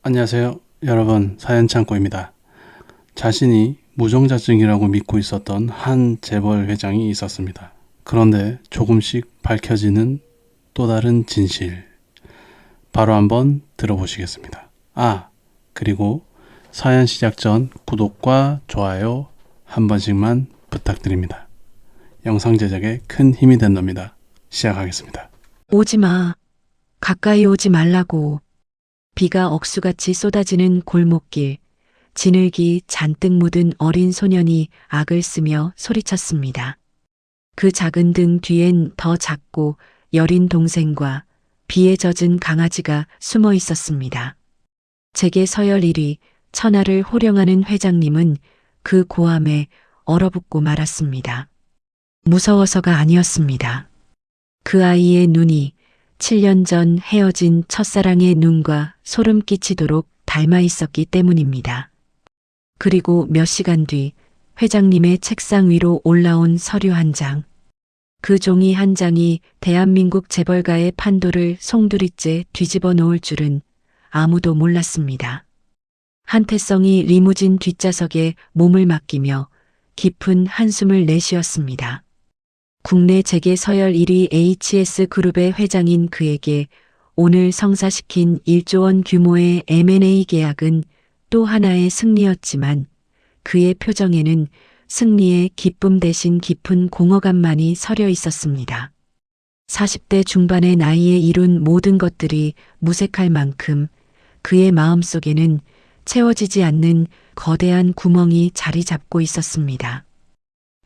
안녕하세요. 여러분, 사연창고입니다. 자신이 무정자증이라고 믿고 있었던 한 재벌 회장이 있었습니다. 그런데 조금씩 밝혀지는 또 다른 진실. 바로 한번 들어보시겠습니다. 그리고 사연 시작 전 구독과 좋아요 한 번씩만 부탁드립니다. 영상 제작에 큰 힘이 된답니다. 시작하겠습니다. 오지 마. 가까이 오지 말라고. 비가 억수같이 쏟아지는 골목길, 진흙이 잔뜩 묻은 어린 소년이 악을 쓰며 소리쳤습니다. 그 작은 등 뒤엔 더 작고 여린 동생과 비에 젖은 강아지가 숨어 있었습니다. 제게 서열 1위, 천하를 호령하는 회장님은 그 고함에 얼어붙고 말았습니다. 무서워서가 아니었습니다. 그 아이의 눈이 7년 전 헤어진 첫사랑의 눈과 소름 끼치도록 닮아 있었기 때문입니다. 그리고 몇 시간 뒤 회장님의 책상 위로 올라온 서류 한 장. 그 종이 한 장이 대한민국 재벌가의 판도를 송두리째 뒤집어 놓을 줄은 아무도 몰랐습니다. 한태성이 리무진 뒷좌석에 몸을 맡기며 깊은 한숨을 내쉬었습니다. 국내 재계 서열 1위 HS그룹의 회장인 그에게 오늘 성사시킨 1조 원 규모의 M&A 계약은 또 하나의 승리였지만 그의 표정에는 승리의 기쁨 대신 깊은 공허감만이 서려 있었습니다. 40대 중반의 나이에 이룬 모든 것들이 무색할 만큼 그의 마음속에는 채워지지 않는 거대한 구멍이 자리 잡고 있었습니다.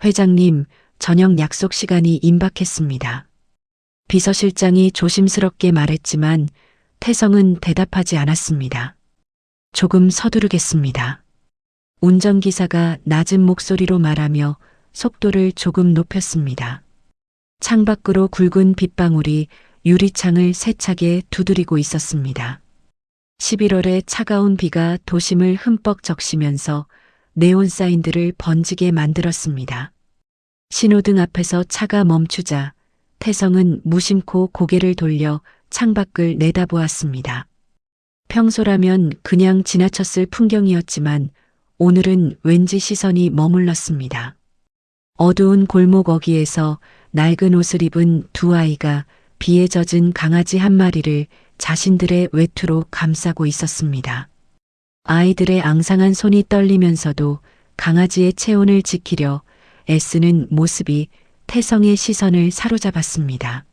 회장님, 저녁 약속 시간이 임박했습니다. 비서실장이 조심스럽게 말했지만 태성은 대답하지 않았습니다. 조금 서두르겠습니다. 운전기사가 낮은 목소리로 말하며 속도를 조금 높였습니다. 창밖으로 굵은 빗방울이 유리창을 세차게 두드리고 있었습니다. 11월의 차가운 비가 도심을 흠뻑 적시면서 네온 사인들을 번지게 만들었습니다. 신호등 앞에서 차가 멈추자 태성은 무심코 고개를 돌려 창밖을 내다보았습니다. 평소라면 그냥 지나쳤을 풍경이었지만 오늘은 왠지 시선이 머물렀습니다. 어두운 골목 어귀에서 낡은 옷을 입은 두 아이가 비에 젖은 강아지 한 마리를 자신들의 외투로 감싸고 있었습니다. 아이들의 앙상한 손이 떨리면서도 강아지의 체온을 지키려 애쓰는 모습이 태성의 시선을 사로잡았습니다.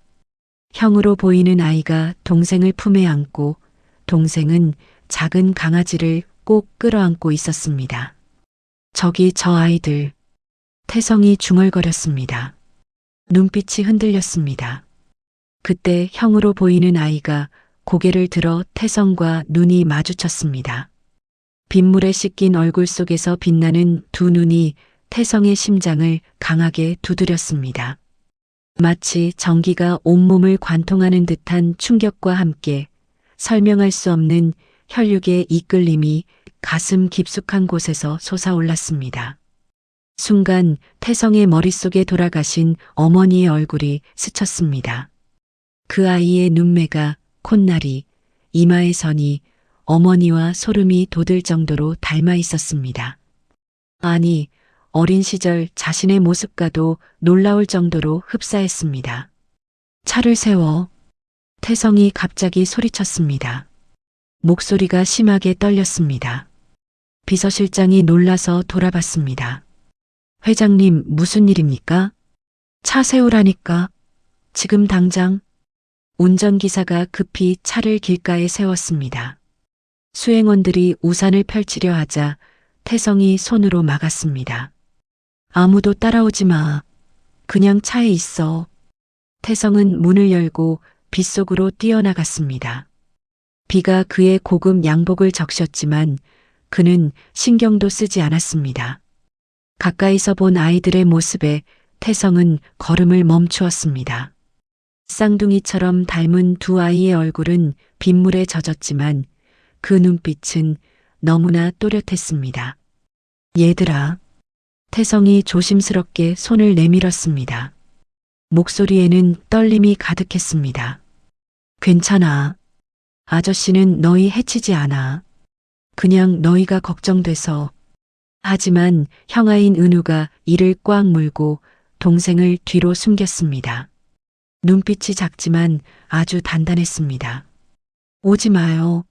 형으로 보이는 아이가 동생을 품에 안고 동생은 작은 강아지를 꼭 끌어안고 있었습니다. 저기 저 아이들. 태성이 중얼거렸습니다. 눈빛이 흔들렸습니다. 그때 형으로 보이는 아이가 고개를 들어 태성과 눈이 마주쳤습니다. 빗물에 씻긴 얼굴 속에서 빛나는 두 눈이 태성의 심장을 강하게 두드렸습니다. 마치 전기가 온몸을 관통하는 듯한 충격과 함께 설명할 수 없는 혈육의 이끌림이 가슴 깊숙한 곳에서 솟아올랐습니다. 순간 태성의 머릿속에 돌아가신 어머니의 얼굴이 스쳤습니다. 그 아이의 눈매가 콧날이, 이마의 선이 어머니와 소름이 돋을 정도로 닮아 있었습니다. 아니, 어린 시절 자신의 모습과도 놀라울 정도로 흡사했습니다. 차를 세워. 태성이 갑자기 소리쳤습니다. 목소리가 심하게 떨렸습니다. 비서실장이 놀라서 돌아봤습니다. 회장님, 무슨 일입니까? 차 세우라니까. 지금 당장. 운전기사가 급히 차를 길가에 세웠습니다. 수행원들이 우산을 펼치려 하자 태성이 손으로 막았습니다. 아무도 따라오지 마. 그냥 차에 있어. 태성은 문을 열고 빗속으로 뛰어나갔습니다. 비가 그의 고급 양복을 적셨지만 그는 신경도 쓰지 않았습니다. 가까이서 본 아이들의 모습에 태성은 걸음을 멈추었습니다. 쌍둥이처럼 닮은 두 아이의 얼굴은 빗물에 젖었지만 그 눈빛은 너무나 또렷했습니다. 얘들아. 태성이 조심스럽게 손을 내밀었습니다. 목소리에는 떨림이 가득했습니다. 괜찮아. 아저씨는 너희 해치지 않아. 그냥 너희가 걱정돼서. 하지만 형아인 은우가 이를 꽉 물고 동생을 뒤로 숨겼습니다. 눈빛이 작지만 아주 단단했습니다. 오지 마요.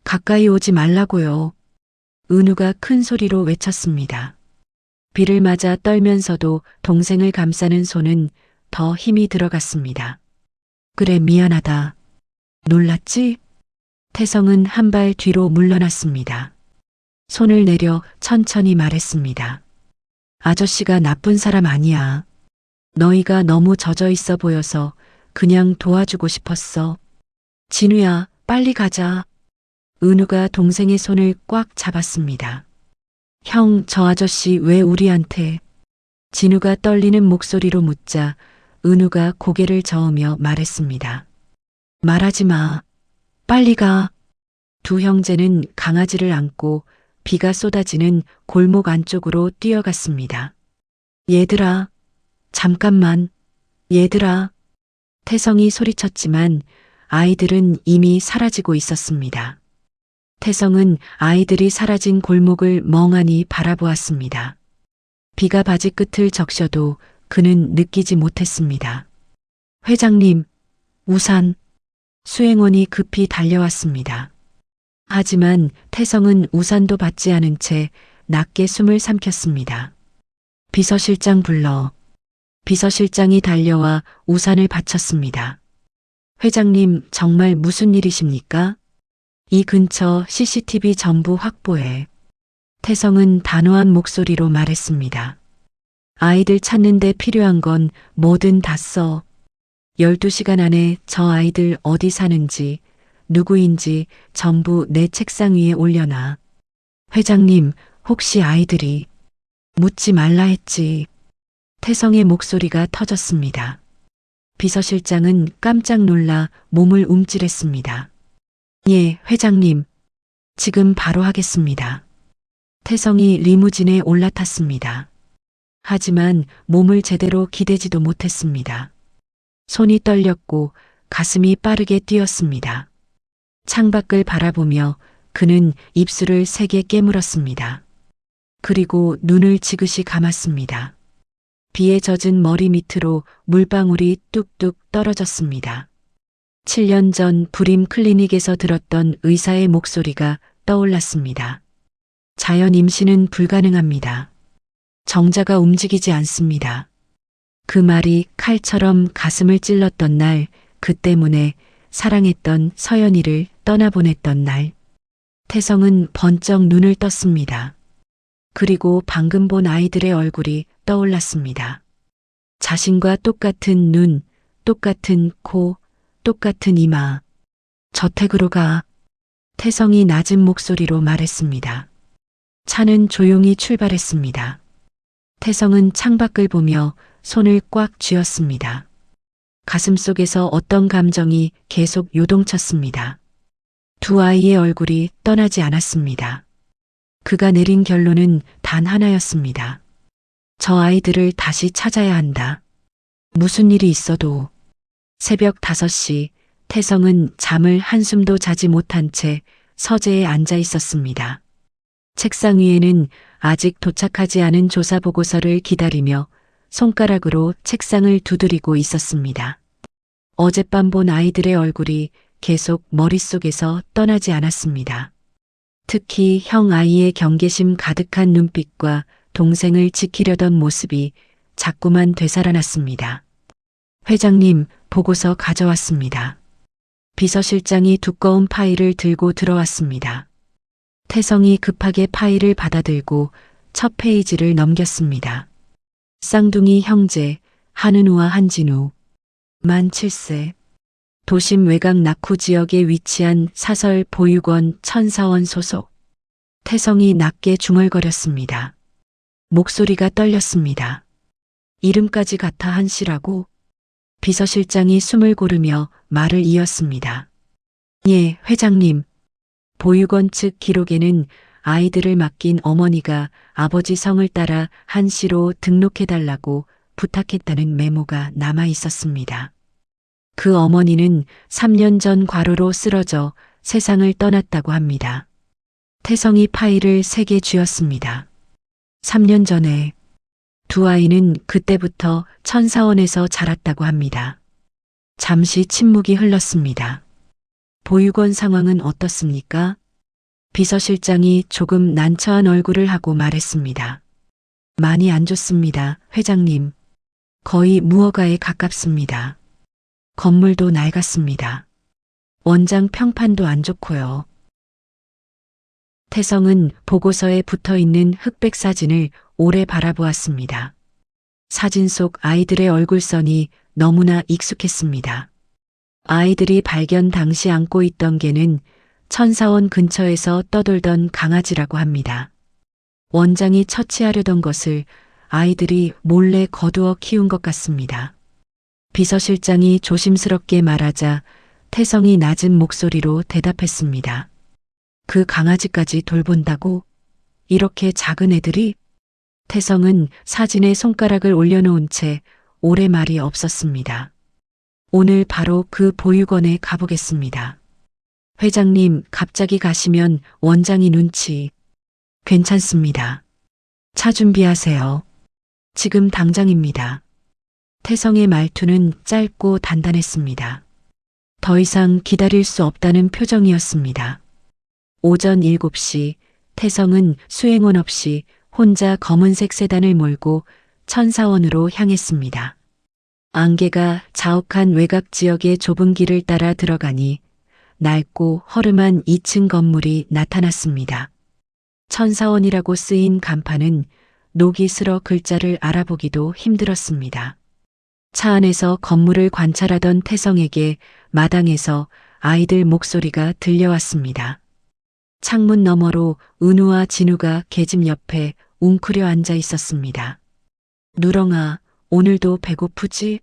가까이 오지 말라고요. 은우가 큰 소리로 외쳤습니다. 비를 맞아 떨면서도 동생을 감싸는 손은 더 힘이 들어갔습니다. 그래, 미안하다. 놀랐지? 태성은 한 발 뒤로 물러났습니다. 손을 내려 천천히 말했습니다. 아저씨가 나쁜 사람 아니야. 너희가 너무 젖어 있어 보여서 그냥 도와주고 싶었어. 진우야, 빨리 가자. 은우가 동생의 손을 꽉 잡았습니다. 형, 저 아저씨 왜 우리한테? 진우가 떨리는 목소리로 묻자 은우가 고개를 저으며 말했습니다. 말하지 마. 빨리 가. 두 형제는 강아지를 안고 비가 쏟아지는 골목 안쪽으로 뛰어갔습니다. 얘들아, 잠깐만. 얘들아. 태성이 소리쳤지만 아이들은 이미 사라지고 있었습니다. 태성은 아이들이 사라진 골목을 멍하니 바라보았습니다. 비가 바지 끝을 적셔도 그는 느끼지 못했습니다. 회장님, 우산. 수행원이 급히 달려왔습니다. 하지만 태성은 우산도 받지 않은 채 낮게 숨을 삼켰습니다. 비서실장 불러. 비서실장이 달려와 우산을 받쳤습니다. 회장님, 정말 무슨 일이십니까? 이 근처 CCTV 전부 확보해. 태성은 단호한 목소리로 말했습니다. 아이들 찾는 데 필요한 건 뭐든 다 써. 12시간 안에 저 아이들 어디 사는지, 누구인지 전부 내 책상 위에 올려놔. 회장님, 혹시 아이들이 묻지 말라 했지. 태성의 목소리가 터졌습니다. 비서실장은 깜짝 놀라 몸을 움찔했습니다. 예, 회장님. 지금 바로 하겠습니다. 태성이 리무진에 올라탔습니다. 하지만 몸을 제대로 기대지도 못했습니다. 손이 떨렸고 가슴이 빠르게 뛰었습니다. 창밖을 바라보며 그는 입술을 세게 깨물었습니다. 그리고 눈을 지그시 감았습니다. 비에 젖은 머리 밑으로 물방울이 뚝뚝 떨어졌습니다. 7년 전 불임 클리닉에서 들었던 의사의 목소리가 떠올랐습니다. 자연 임신은 불가능합니다. 정자가 움직이지 않습니다. 그 말이 칼처럼 가슴을 찔렀던 날, 그 때문에 사랑했던 서연이를 떠나보냈던 날. 태성은 번쩍 눈을 떴습니다. 그리고 방금 본 아이들의 얼굴이 떠올랐습니다. 자신과 똑같은 눈, 똑같은 코, 똑같은 이마. 저택으로 가. 태성이 낮은 목소리로 말했습니다. 차는 조용히 출발했습니다. 태성은 창밖을 보며 손을 꽉 쥐었습니다. 가슴속에서 어떤 감정이 계속 요동쳤습니다. 두 아이의 얼굴이 떠나지 않았습니다. 그가 내린 결론은 단 하나였습니다. 저 아이들을 다시 찾아야 한다. 무슨 일이 있어도. 새벽 5시 태성은 잠을 한숨도 자지 못한 채 서재에 앉아 있었습니다. 책상 위에는 아직 도착하지 않은 조사 보고서를 기다리며 손가락으로 책상을 두드리고 있었습니다. 어젯밤 본 아이들의 얼굴이 계속 머릿속에서 떠나지 않았습니다. 특히 형 아이의 경계심 가득한 눈빛과 동생을 지키려던 모습이 자꾸만 되살아났습니다. 회장님, 보고서 가져왔습니다. 비서실장이 두꺼운 파일을 들고 들어왔습니다. 태성이 급하게 파일을 받아들고 첫 페이지를 넘겼습니다. 쌍둥이 형제, 한은우와 한진우. 만 7세. 도심 외곽 낙후 지역에 위치한 사설 보육원 천사원 소속. 태성이 낮게 중얼거렸습니다. 목소리가 떨렸습니다. 이름까지 같아 한 씨라고? 비서실장이 숨을 고르며 말을 이었습니다. 예, 회장님. 보육원 측 기록에는 아이들을 맡긴 어머니가 아버지 성을 따라 한 씨로 등록해달라고 부탁했다는 메모가 남아 있었습니다. 그 어머니는 3년 전 과로로 쓰러져 세상을 떠났다고 합니다. 태성이 파일을 3개 쥐었습니다. 3년 전에 두 아이는 그때부터 천사원에서 자랐다고 합니다. 잠시 침묵이 흘렀습니다. 보육원 상황은 어떻습니까? 비서실장이 조금 난처한 얼굴을 하고 말했습니다. 많이 안 좋습니다, 회장님. 거의 무허가에 가깝습니다. 건물도 낡았습니다. 원장 평판도 안 좋고요. 태성은 보고서에 붙어 있는 흑백 사진을 오래 바라보았습니다. 사진 속 아이들의 얼굴선이 너무나 익숙했습니다. 아이들이 발견 당시 안고 있던 개는 천사원 근처에서 떠돌던 강아지라고 합니다. 원장이 처치하려던 것을 아이들이 몰래 거두어 키운 것 같습니다. 비서실장이 조심스럽게 말하자 태성이 낮은 목소리로 대답했습니다. 그 강아지까지 돌본다고? 이렇게 작은 애들이? 태성은 사진에 손가락을 올려놓은 채 오래 말이 없었습니다. 오늘 바로 그 보육원에 가보겠습니다. 회장님, 갑자기 가시면 원장이 눈치. 괜찮습니다. 차 준비하세요. 지금 당장입니다. 태성의 말투는 짧고 단단했습니다. 더 이상 기다릴 수 없다는 표정이었습니다. 오전 7시 태성은 수행원 없이 혼자 검은색 세단을 몰고 천사원으로 향했습니다. 안개가 자욱한 외곽 지역의 좁은 길을 따라 들어가니 낡고 허름한 2층 건물이 나타났습니다. 천사원이라고 쓰인 간판은 녹이 슬어 글자를 알아보기도 힘들었습니다. 차 안에서 건물을 관찰하던 태성에게 마당에서 아이들 목소리가 들려왔습니다. 창문 너머로 은우와 진우가 계집 옆에 웅크려 앉아 있었습니다. 누렁아, 오늘도 배고프지?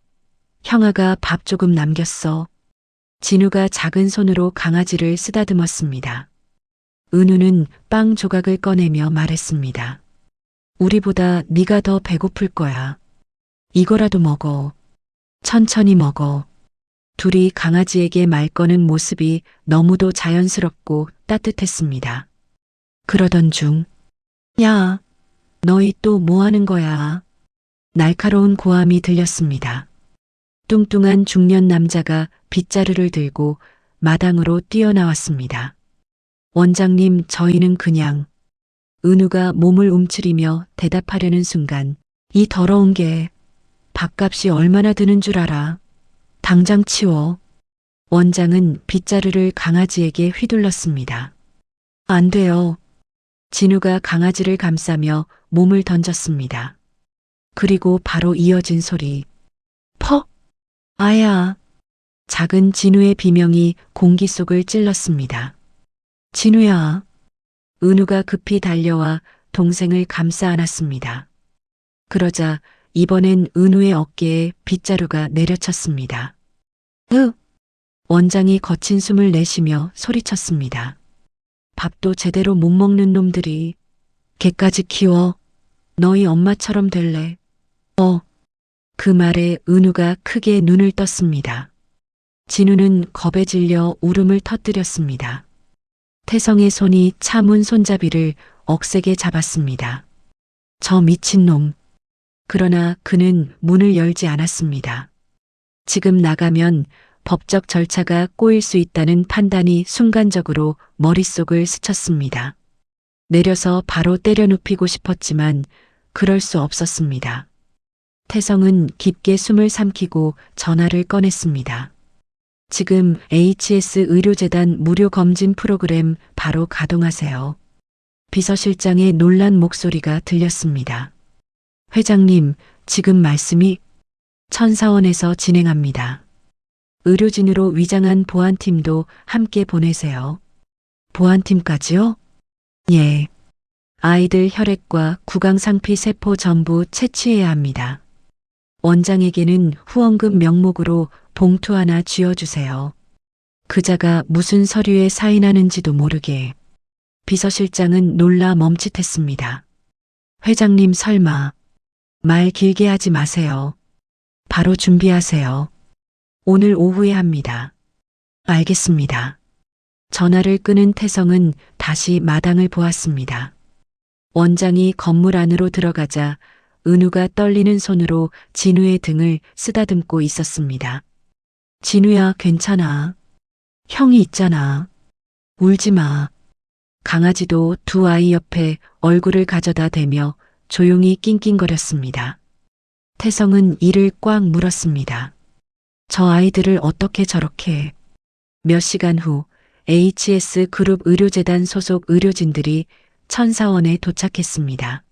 형아가 밥 조금 남겼어. 진우가 작은 손으로 강아지를 쓰다듬었습니다. 은우는 빵 조각을 꺼내며 말했습니다. 우리보다 네가 더 배고플 거야. 이거라도 먹어. 천천히 먹어. 둘이 강아지에게 말 거는 모습이 너무도 자연스럽고 따뜻했습니다. 그러던 중, 야, 너희 또 뭐 하는 거야? 날카로운 고함이 들렸습니다. 뚱뚱한 중년 남자가 빗자루를 들고 마당으로 뛰어나왔습니다. 원장님, 저희는 그냥. 은우가 몸을 움츠리며 대답하려는 순간, 이 더러운 게 밥값이 얼마나 드는 줄 알아? 당장 치워. 원장은 빗자루를 강아지에게 휘둘렀습니다. 안 돼요. 진우가 강아지를 감싸며 몸을 던졌습니다. 그리고 바로 이어진 소리. 퍽! 아야! 작은 진우의 비명이 공기 속을 찔렀습니다. 진우야! 은우가 급히 달려와 동생을 감싸 안았습니다. 그러자 이번엔 은우의 어깨에 빗자루가 내려쳤습니다. 으! 원장이 거친 숨을 내쉬며 소리쳤습니다. 밥도 제대로 못 먹는 놈들이 개까지 키워. 너희 엄마처럼 될래. 그 말에 은우가 크게 눈을 떴습니다. 진우는 겁에 질려 울음을 터뜨렸습니다. 태성의 손이 차문 손잡이를 억세게 잡았습니다. 저 미친놈. 그러나 그는 문을 열지 않았습니다. 지금 나가면 법적 절차가 꼬일 수 있다는 판단이 순간적으로 머릿속을 스쳤습니다. 내려서 바로 때려 눕히고 싶었지만 그럴 수 없었습니다. 태성은 깊게 숨을 삼키고 전화를 꺼냈습니다. 지금 HS 의료재단 무료 검진 프로그램 바로 가동하세요. 비서실장의 놀란 목소리가 들렸습니다. 회장님, 지금 말씀이 천사원에서 진행합니다. 의료진으로 위장한 보안팀도 함께 보내세요. 보안팀까지요? 예. 아이들 혈액과 구강상피 세포 전부 채취해야 합니다. 원장에게는 후원금 명목으로 봉투 하나 쥐어주세요. 그자가 무슨 서류에 사인하는지도 모르게. 비서실장은 놀라 멈칫했습니다. 회장님 설마. 말 길게 하지 마세요. 바로 준비하세요. 오늘 오후에 합니다. 알겠습니다. 전화를 끄는 태성은 다시 마당을 보았습니다. 원장이 건물 안으로 들어가자 은우가 떨리는 손으로 진우의 등을 쓰다듬고 있었습니다. 진우야, 괜찮아. 형이 있잖아. 울지 마. 강아지도 두 아이 옆에 얼굴을 가져다 대며 조용히 낑낑거렸습니다. 태성은 이를 꽉 물었습니다. 저 아이들을 어떻게 저렇게. 몇 시간 후 HS 그룹 의료재단 소속 의료진들이 천사원에 도착했습니다.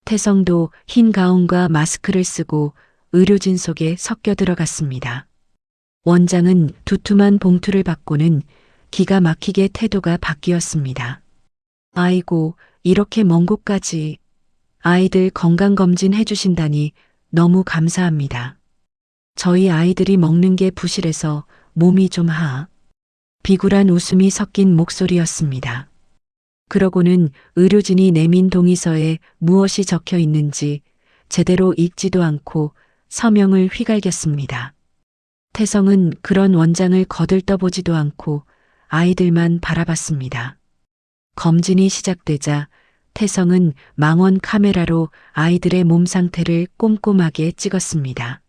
태성도 흰 가운과 마스크를 쓰고 의료진 속에 섞여 들어갔습니다. 원장은 두툼한 봉투를 받고는 기가 막히게 태도가 바뀌었습니다. 아이고, 이렇게 먼 곳까지 아이들 건강검진 해주신다니 너무 감사합니다. 저희 아이들이 먹는 게 부실해서 몸이 좀 비굴한 웃음이 섞인 목소리였습니다. 그러고는 의료진이 내민 동의서에 무엇이 적혀 있는지 제대로 읽지도 않고 서명을 휘갈겼습니다. 태성은 그런 원장을 거들떠보지도 않고 아이들만 바라봤습니다. 검진이 시작되자 태성은 망원 카메라로 아이들의 몸 상태를 꼼꼼하게 찍었습니다.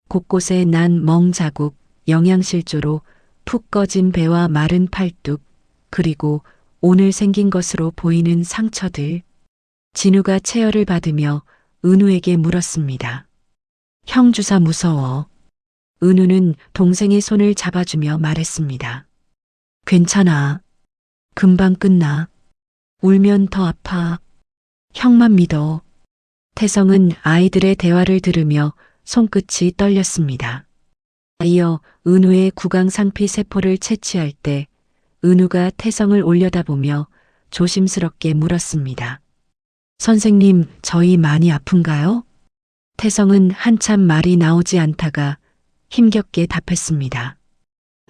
곳곳에 난 멍 자국, 영양실조로 푹 꺼진 배와 마른 팔뚝, 그리고 오늘 생긴 것으로 보이는 상처들. 진우가 체열을 받으며 은우에게 물었습니다. 형 주사 무서워. 은우는 동생의 손을 잡아주며 말했습니다. 괜찮아. 금방 끝나. 울면 더 아파. 형만 믿어. 태성은 아이들의 대화를 들으며 손끝이 떨렸습니다. 이어 은우의 구강상피 세포를 채취할 때 은우가 태성을 올려다보며 조심스럽게 물었습니다. 선생님, 저희 많이 아픈가요? 태성은 한참 말이 나오지 않다가 힘겹게 답했습니다.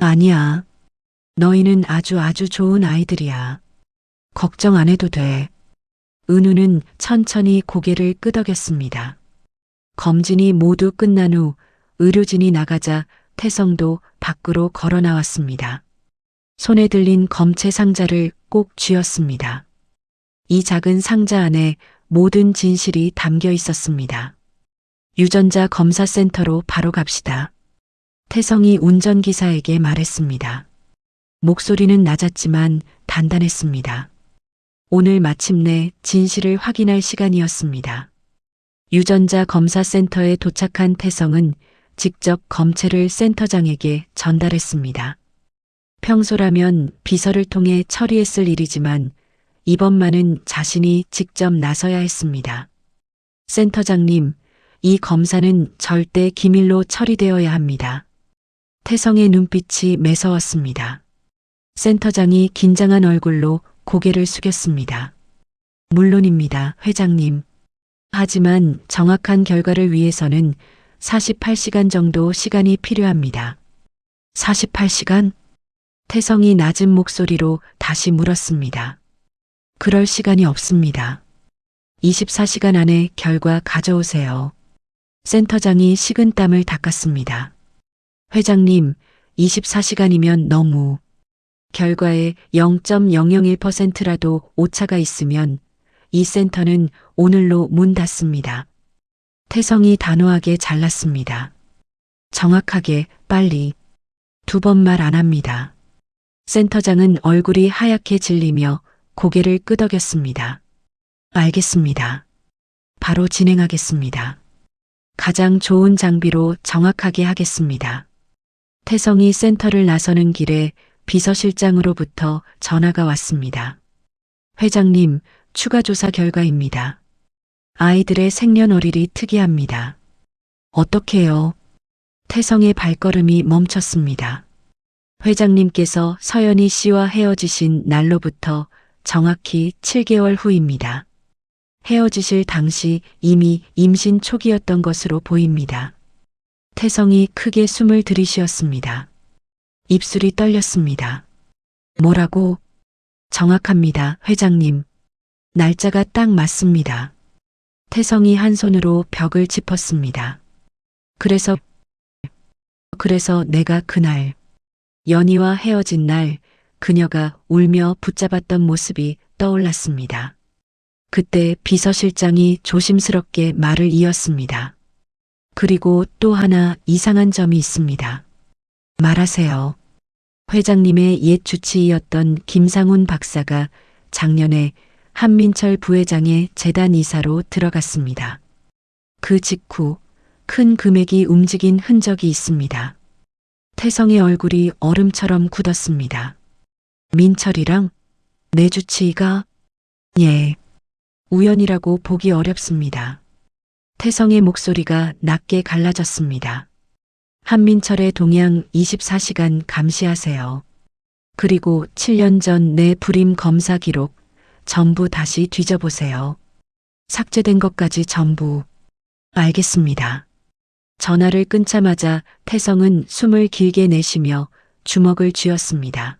아니야. 너희는 아주 좋은 아이들이야. 걱정 안 해도 돼. 은우는 천천히 고개를 끄덕였습니다. 검진이 모두 끝난 후 의료진이 나가자 태성도 밖으로 걸어 나왔습니다. 손에 들린 검체 상자를 꼭 쥐었습니다. 이 작은 상자 안에 모든 진실이 담겨 있었습니다. 유전자 검사센터로 바로 갑시다. 태성이 운전기사에게 말했습니다. 목소리는 낮았지만 단단했습니다. 오늘 마침내 진실을 확인할 시간이었습니다. 유전자 검사센터에 도착한 태성은 직접 검체를 센터장에게 전달했습니다. 평소라면 비서를 통해 처리했을 일이지만 이번만은 자신이 직접 나서야 했습니다. 센터장님, 이 검사는 절대 기밀로 처리되어야 합니다. 태성의 눈빛이 매서웠습니다. 센터장이 긴장한 얼굴로 고개를 숙였습니다. 물론입니다, 회장님. 하지만 정확한 결과를 위해서는 48시간 정도 시간이 필요합니다. 48시간? 태성이 낮은 목소리로 다시 물었습니다. 그럴 시간이 없습니다. 24시간 안에 결과 가져오세요. 센터장이 식은땀을 닦았습니다. 회장님, 24시간이면 너무. 결과에 0.001%라도 오차가 있으면 이 센터는 오늘로 문 닫습니다. 태성이 단호하게 잘랐습니다. 정확하게, 빨리. 두 번 말 안 합니다. 센터장은 얼굴이 하얗게 질리며 고개를 끄덕였습니다. 알겠습니다. 바로 진행하겠습니다. 가장 좋은 장비로 정확하게 하겠습니다. 태성이 센터를 나서는 길에 비서실장으로부터 전화가 왔습니다. 회장님, 추가 조사 결과입니다. 아이들의 생년월일이 특이합니다. 어떻게요? 태성의 발걸음이 멈췄습니다. 회장님께서 서연희 씨와 헤어지신 날로부터 정확히 7개월 후입니다. 헤어지실 당시 이미 임신 초기였던 것으로 보입니다. 태성이 크게 숨을 들이쉬었습니다. 입술이 떨렸습니다. 뭐라고? 정확합니다, 회장님. 날짜가 딱 맞습니다. 태성이 한 손으로 벽을 짚었습니다. 그래서 내가 그날, 연희와 헤어진 날 그녀가 울며 붙잡았던 모습이 떠올랐습니다. 그때 비서실장이 조심스럽게 말을 이었습니다. 그리고 또 하나 이상한 점이 있습니다. 말하세요. 회장님의 옛 주치의였던 김상훈 박사가 작년에 한민철 부회장의 재단 이사로 들어갔습니다. 그 직후 큰 금액이 움직인 흔적이 있습니다. 태성의 얼굴이 얼음처럼 굳었습니다. 민철이랑 내 주치의가? 예. 우연이라고 보기 어렵습니다. 태성의 목소리가 낮게 갈라졌습니다. 한민철의 동향 24시간 감시하세요. 그리고 7년 전 내 불임 검사 기록 전부 다시 뒤져보세요. 삭제된 것까지 전부. 알겠습니다. 전화를 끊자마자 태성은 숨을 길게 내쉬며 주먹을 쥐었습니다.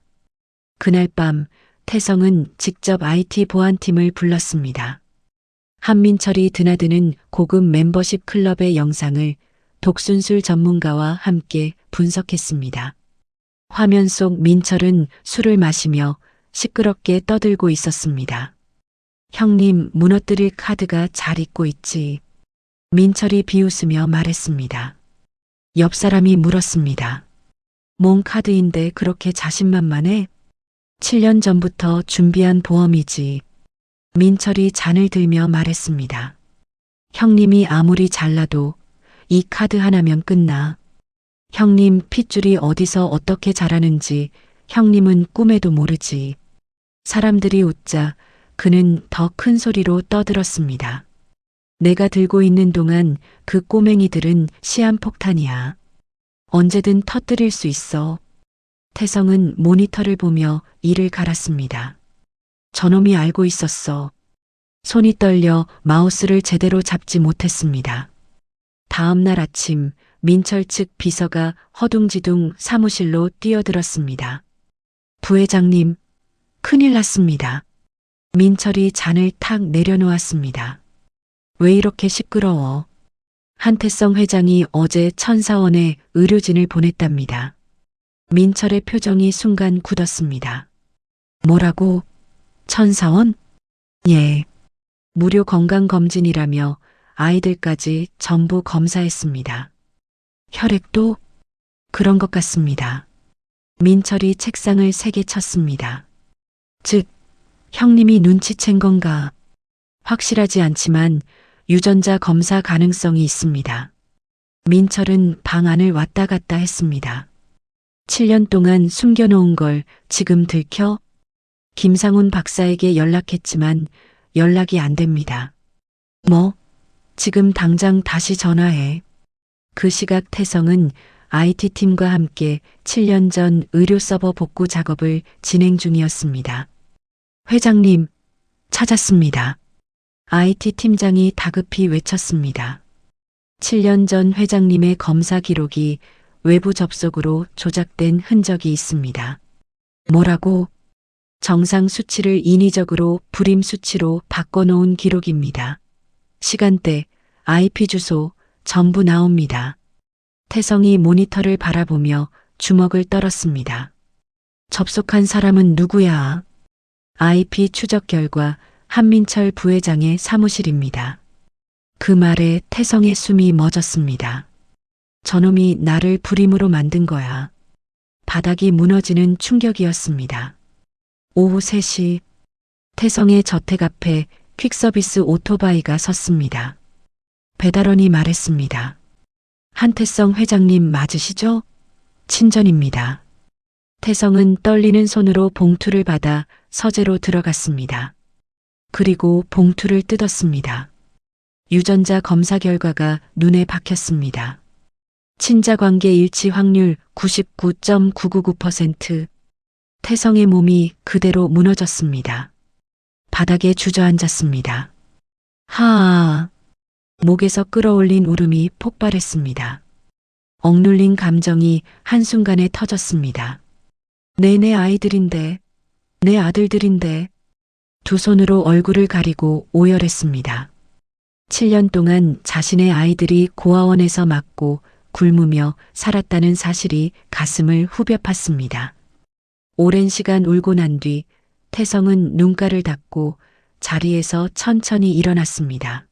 그날 밤 태성은 직접 IT 보안팀을 불렀습니다. 한민철이 드나드는 고급 멤버십 클럽의 영상을 독순술 전문가와 함께 분석했습니다. 화면 속 민철은 술을 마시며 시끄럽게 떠들고 있었습니다. 형님, 무너뜨릴 카드가 잘 있고 있지. 민철이 비웃으며 말했습니다. 옆 사람이 물었습니다. 뭔 카드인데 그렇게 자신만만해? 7년 전부터 준비한 보험이지. 민철이 잔을 들며 말했습니다. 형님이 아무리 잘나도 이 카드 하나면 끝나. 형님 핏줄이 어디서 어떻게 자라는지 형님은 꿈에도 모르지. 사람들이 웃자 그는 더 큰 소리로 떠들었습니다. 내가 들고 있는 동안 그 꼬맹이들은 시한폭탄이야. 언제든 터뜨릴 수 있어. 태성은 모니터를 보며 이를 갈았습니다. 저놈이 알고 있었어. 손이 떨려 마우스를 제대로 잡지 못했습니다. 다음 날 아침 민철 측 비서가 허둥지둥 사무실로 뛰어들었습니다. 부회장님, 큰일 났습니다. 민철이 잔을 탁 내려놓았습니다. 왜 이렇게 시끄러워? 한태성 회장이 어제 천사원에 의료진을 보냈답니다. 민철의 표정이 순간 굳었습니다. 뭐라고? 천사원? 예. 무료 건강검진이라며 아이들까지 전부 검사했습니다. 혈액도? 그런 것 같습니다. 민철이 책상을 세게 쳤습니다. 즉, 형님이 눈치챈 건가? 확실하지 않지만 유전자 검사 가능성이 있습니다. 민철은 방 안을 왔다 갔다 했습니다. 7년 동안 숨겨놓은 걸 지금 들켜? 김상훈 박사에게 연락했지만 연락이 안 됩니다. 뭐? 지금 당장 다시 전화해. 그 시각 태성은 IT팀과 함께 7년 전 의료 서버 복구 작업을 진행 중이었습니다. 회장님, 찾았습니다. IT팀장이 다급히 외쳤습니다. 7년 전 회장님의 검사 기록이 외부 접속으로 조작된 흔적이 있습니다. 뭐라고? 정상 수치를 인위적으로 불임 수치로 바꿔놓은 기록입니다. 시간대, IP 주소 전부 나옵니다. 태성이 모니터를 바라보며 주먹을 떨었습니다. 접속한 사람은 누구야? IP 추적 결과 한민철 부회장의 사무실입니다. 그 말에 태성의 숨이 멎었습니다. 저놈이 나를 불임으로 만든 거야. 바닥이 무너지는 충격이었습니다. 오후 3시 태성의 저택 앞에 퀵서비스 오토바이가 섰습니다. 배달원이 말했습니다. 한태성 회장님 맞으시죠? 친전입니다. 태성은 떨리는 손으로 봉투를 받아 서재로 들어갔습니다. 그리고 봉투를 뜯었습니다. 유전자 검사 결과가 눈에 박혔습니다. 친자관계 일치 확률 99.999%. 태성의 몸이 그대로 무너졌습니다. 바닥에 주저앉았습니다. 하아. 목에서 끌어올린 울음이 폭발했습니다. 억눌린 감정이 한순간에 터졌습니다. 내 아이들인데, 내 아들들인데. 두 손으로 얼굴을 가리고 오열했습니다. 7년 동안 자신의 아이들이 고아원에서 맞고 굶으며 살았다는 사실이 가슴을 후벼 팠습니다. 오랜 시간 울고 난 뒤 태성은 눈가를 닫고 자리에서 천천히 일어났습니다.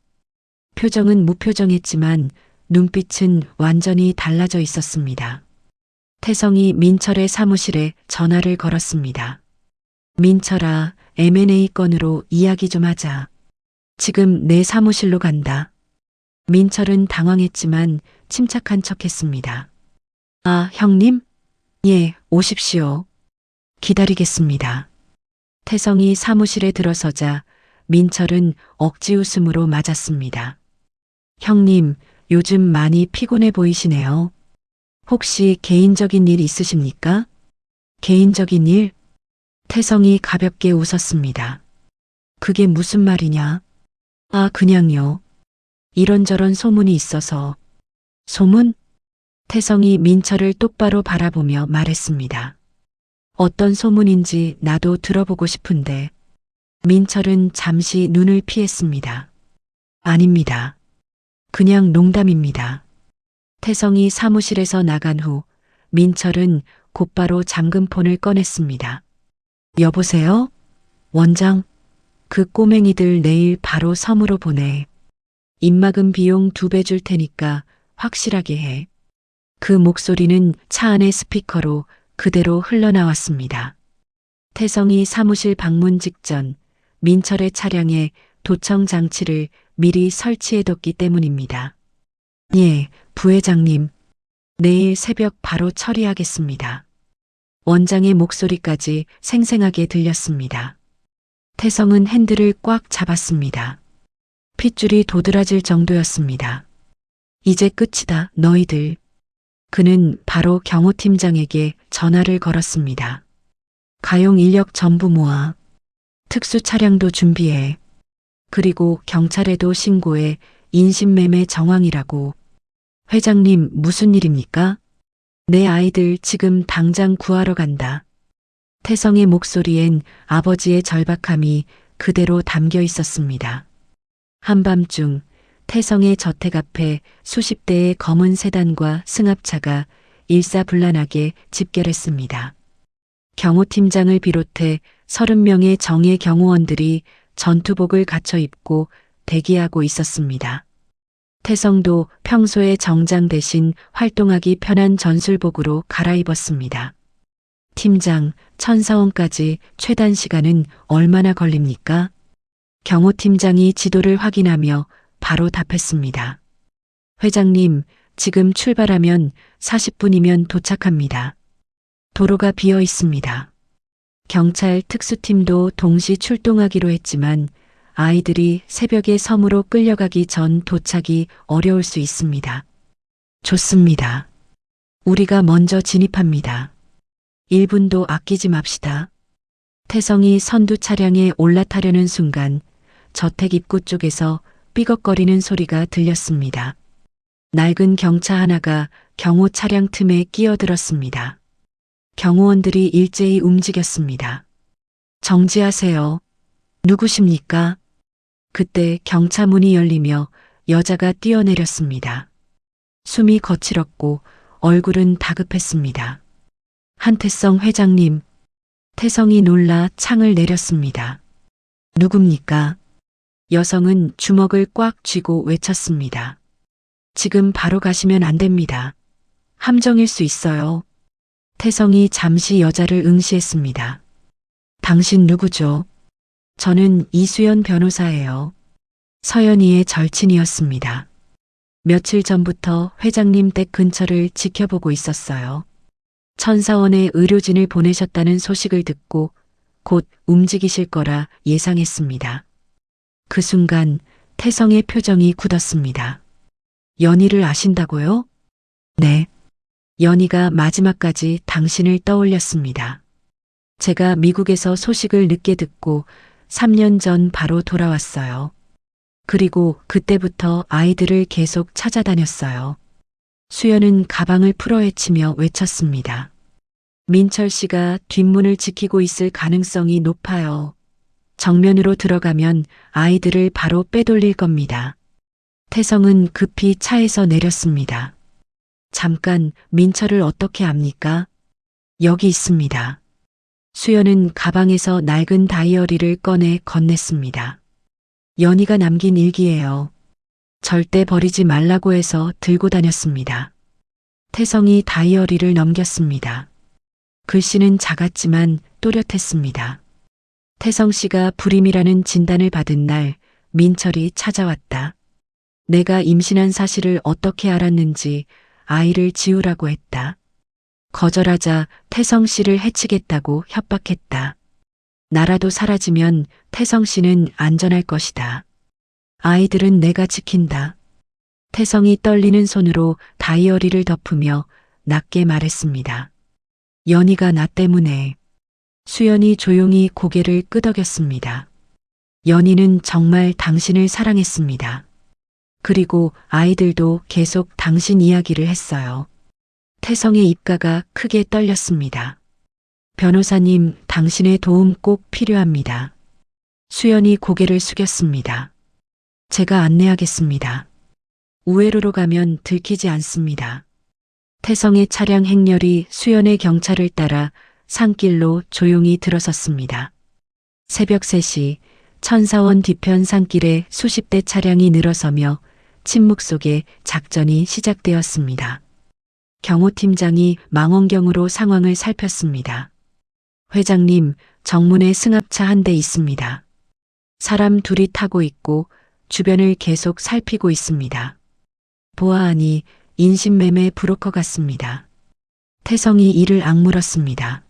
표정은 무표정했지만 눈빛은 완전히 달라져 있었습니다. 태성이 민철의 사무실에 전화를 걸었습니다. 민철아, M&A 건으로 이야기 좀 하자. 지금 내 사무실로 간다. 민철은 당황했지만 침착한 척했습니다. 아, 형님? 예, 오십시오. 기다리겠습니다. 태성이 사무실에 들어서자 민철은 억지 웃음으로 맞았습니다. 형님, 요즘 많이 피곤해 보이시네요. 혹시 개인적인 일 있으십니까? 개인적인 일? 태성이 가볍게 웃었습니다. 그게 무슨 말이냐? 아, 그냥요. 이런저런 소문이 있어서. 소문? 태성이 민철을 똑바로 바라보며 말했습니다. 어떤 소문인지 나도 들어보고 싶은데. 민철은 잠시 눈을 피했습니다. 아닙니다. 그냥 농담입니다. 태성이 사무실에서 나간 후 민철은 곧바로 잠금폰을 꺼냈습니다. 여보세요? 원장, 그 꼬맹이들 내일 바로 섬으로 보내. 입막음 비용 2배 줄 테니까 확실하게 해. 그 목소리는 차 안의 스피커로 그대로 흘러나왔습니다. 태성이 사무실 방문 직전 민철의 차량에 도청 장치를 미리 설치해뒀기 때문입니다. 예, 부회장님. 내일 새벽 바로 처리하겠습니다. 원장의 목소리까지 생생하게 들렸습니다. 태성은 핸들을 꽉 잡았습니다. 핏줄이 도드라질 정도였습니다. 이제 끝이다, 너희들. 그는 바로 경호팀장에게 전화를 걸었습니다. 가용 인력 전부 모아. 특수 차량도 준비해. 그리고 경찰에도 신고해. 인신매매 정황이라고. 회장님, 무슨 일입니까? 내 아이들 지금 당장 구하러 간다. 태성의 목소리엔 아버지의 절박함이 그대로 담겨 있었습니다. 한밤중 태성의 저택 앞에 수십 대의 검은 세단과 승합차가 일사불란하게 집결했습니다. 경호팀장을 비롯해 30명의 정예 경호원들이 전투복을 갖춰 입고 대기하고 있었습니다. 태성도 평소의 정장 대신 활동하기 편한 전술복으로 갈아입었습니다. 팀장, 천사원까지 최단 시간은 얼마나 걸립니까? 경호팀장이 지도를 확인하며 바로 답했습니다. 회장님, 지금 출발하면 40분이면 도착합니다. 도로가 비어 있습니다. 경찰 특수팀도 동시 출동하기로 했지만 아이들이 새벽에 섬으로 끌려가기 전 도착이 어려울 수 있습니다. 좋습니다. 우리가 먼저 진입합니다. 1분도 아끼지 맙시다. 태성이 선두 차량에 올라타려는 순간 저택 입구 쪽에서 삐걱거리는 소리가 들렸습니다. 낡은 경차 하나가 경호 차량 틈에 끼어들었습니다. 경호원들이 일제히 움직였습니다. 정지하세요. 누구십니까? 그때 경차 문이 열리며 여자가 뛰어내렸습니다. 숨이 거칠었고 얼굴은 다급했습니다. 한태성 회장님. 태성이 놀라 창을 내렸습니다. 누굽니까? 여성은 주먹을 꽉 쥐고 외쳤습니다. 지금 바로 가시면 안 됩니다. 함정일 수 있어요. 태성이 잠시 여자를 응시했습니다. 당신 누구죠? 저는 이수연 변호사예요. 서연이의 절친이었습니다. 며칠 전부터 회장님 댁 근처를 지켜보고 있었어요. 천사원에 의료진을 보내셨다는 소식을 듣고 곧 움직이실 거라 예상했습니다. 그 순간 태성의 표정이 굳었습니다. 연희를 아신다고요? 네. 연희가 마지막까지 당신을 떠올렸습니다. 제가 미국에서 소식을 늦게 듣고 3년 전 바로 돌아왔어요. 그리고 그때부터 아이들을 계속 찾아다녔어요. 수연은 가방을 풀어헤치며 외쳤습니다. 민철 씨가 뒷문을 지키고 있을 가능성이 높아요. 정면으로 들어가면 아이들을 바로 빼돌릴 겁니다. 태성은 급히 차에서 내렸습니다. 잠깐, 민철을 어떻게 압니까? 여기 있습니다. 수연은 가방에서 낡은 다이어리를 꺼내 건넸습니다. 연희가 남긴 일기예요. 절대 버리지 말라고 해서 들고 다녔습니다. 태성이 다이어리를 넘겼습니다. 글씨는 작았지만 또렷했습니다. 태성 씨가 불임이라는 진단을 받은 날 민철이 찾아왔다. 내가 임신한 사실을 어떻게 알았는지 아이를 지우라고 했다. 거절하자 태성 씨를 해치겠다고 협박했다. 나라도 사라지면 태성 씨는 안전할 것이다. 아이들은 내가 지킨다. 태성이 떨리는 손으로 다이어리를 덮으며 낮게 말했습니다. 연희가 나 때문에. 수연이 조용히 고개를 끄덕였습니다. 연희는 정말 당신을 사랑했습니다. 그리고 아이들도 계속 당신 이야기를 했어요. 태성의 입가가 크게 떨렸습니다. 변호사님, 당신의 도움 꼭 필요합니다. 수연이 고개를 숙였습니다. 제가 안내하겠습니다. 우회로로 가면 들키지 않습니다. 태성의 차량 행렬이 수연의 경찰을 따라 산길로 조용히 들어섰습니다. 새벽 3시 천사원 뒤편 산길에 수십 대 차량이 늘어서며 침묵 속에 작전이 시작되었습니다. 경호팀장이 망원경으로 상황을 살폈습니다. 회장님, 정문에 승합차 한 대 있습니다. 사람 둘이 타고 있고 주변을 계속 살피고 있습니다. 보아하니 인신매매 브로커 같습니다. 태성이 이를 악물었습니다.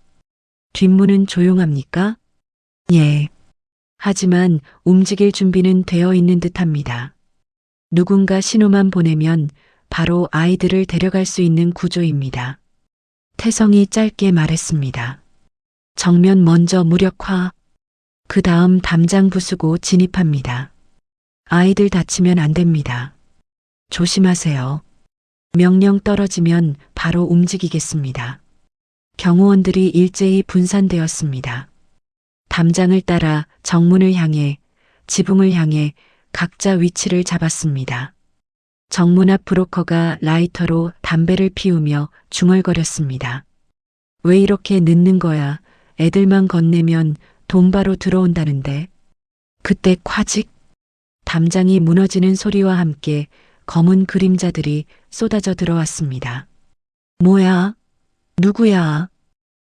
뒷문은 조용합니까? 예. 하지만 움직일 준비는 되어 있는 듯합니다. 누군가 신호만 보내면 바로 아이들을 데려갈 수 있는 구조입니다. 태성이 짧게 말했습니다. 정면 먼저 무력화, 그 다음 담장 부수고 진입합니다. 아이들 다치면 안 됩니다. 조심하세요. 명령 떨어지면 바로 움직이겠습니다. 경호원들이 일제히 분산되었습니다. 담장을 따라 정문을 향해, 지붕을 향해 각자 위치를 잡았습니다. 정문 앞 브로커가 라이터로 담배를 피우며 중얼거렸습니다. 왜 이렇게 늦는 거야? 애들만 건네면 돈 바로 들어온다는데. 그때 콰직! 담장이 무너지는 소리와 함께 검은 그림자들이 쏟아져 들어왔습니다. 뭐야? 누구야?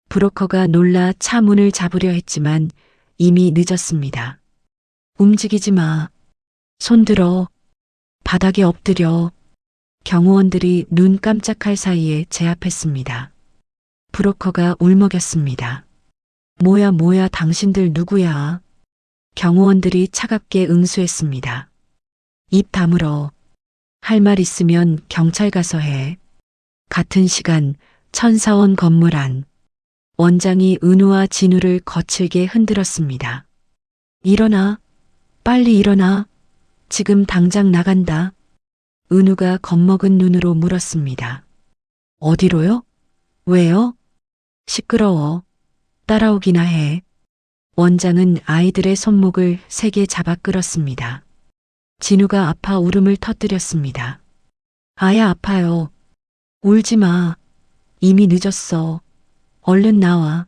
브로커가 놀라 차 문을 잡으려 했지만 이미 늦었습니다. 움직이지 마. 손 들어. 바닥에 엎드려. 경호원들이 눈 깜짝할 사이에 제압했습니다. 브로커가 울먹였습니다. 뭐야, 당신들 누구야? 경호원들이 차갑게 응수했습니다. 입 다물어. 할 말 있으면 경찰 가서 해. 같은 시간 천사원 건물 안. 원장이 은우와 진우를 거칠게 흔들었습니다. 일어나. 빨리 일어나. 지금 당장 나간다. 은우가 겁먹은 눈으로 물었습니다. 어디로요? 왜요? 시끄러워. 따라오기나 해. 원장은 아이들의 손목을 세게 잡아 끌었습니다. 진우가 아파 울음을 터뜨렸습니다. 아야 아파요. 울지 마. 이미 늦었어. 얼른 나와.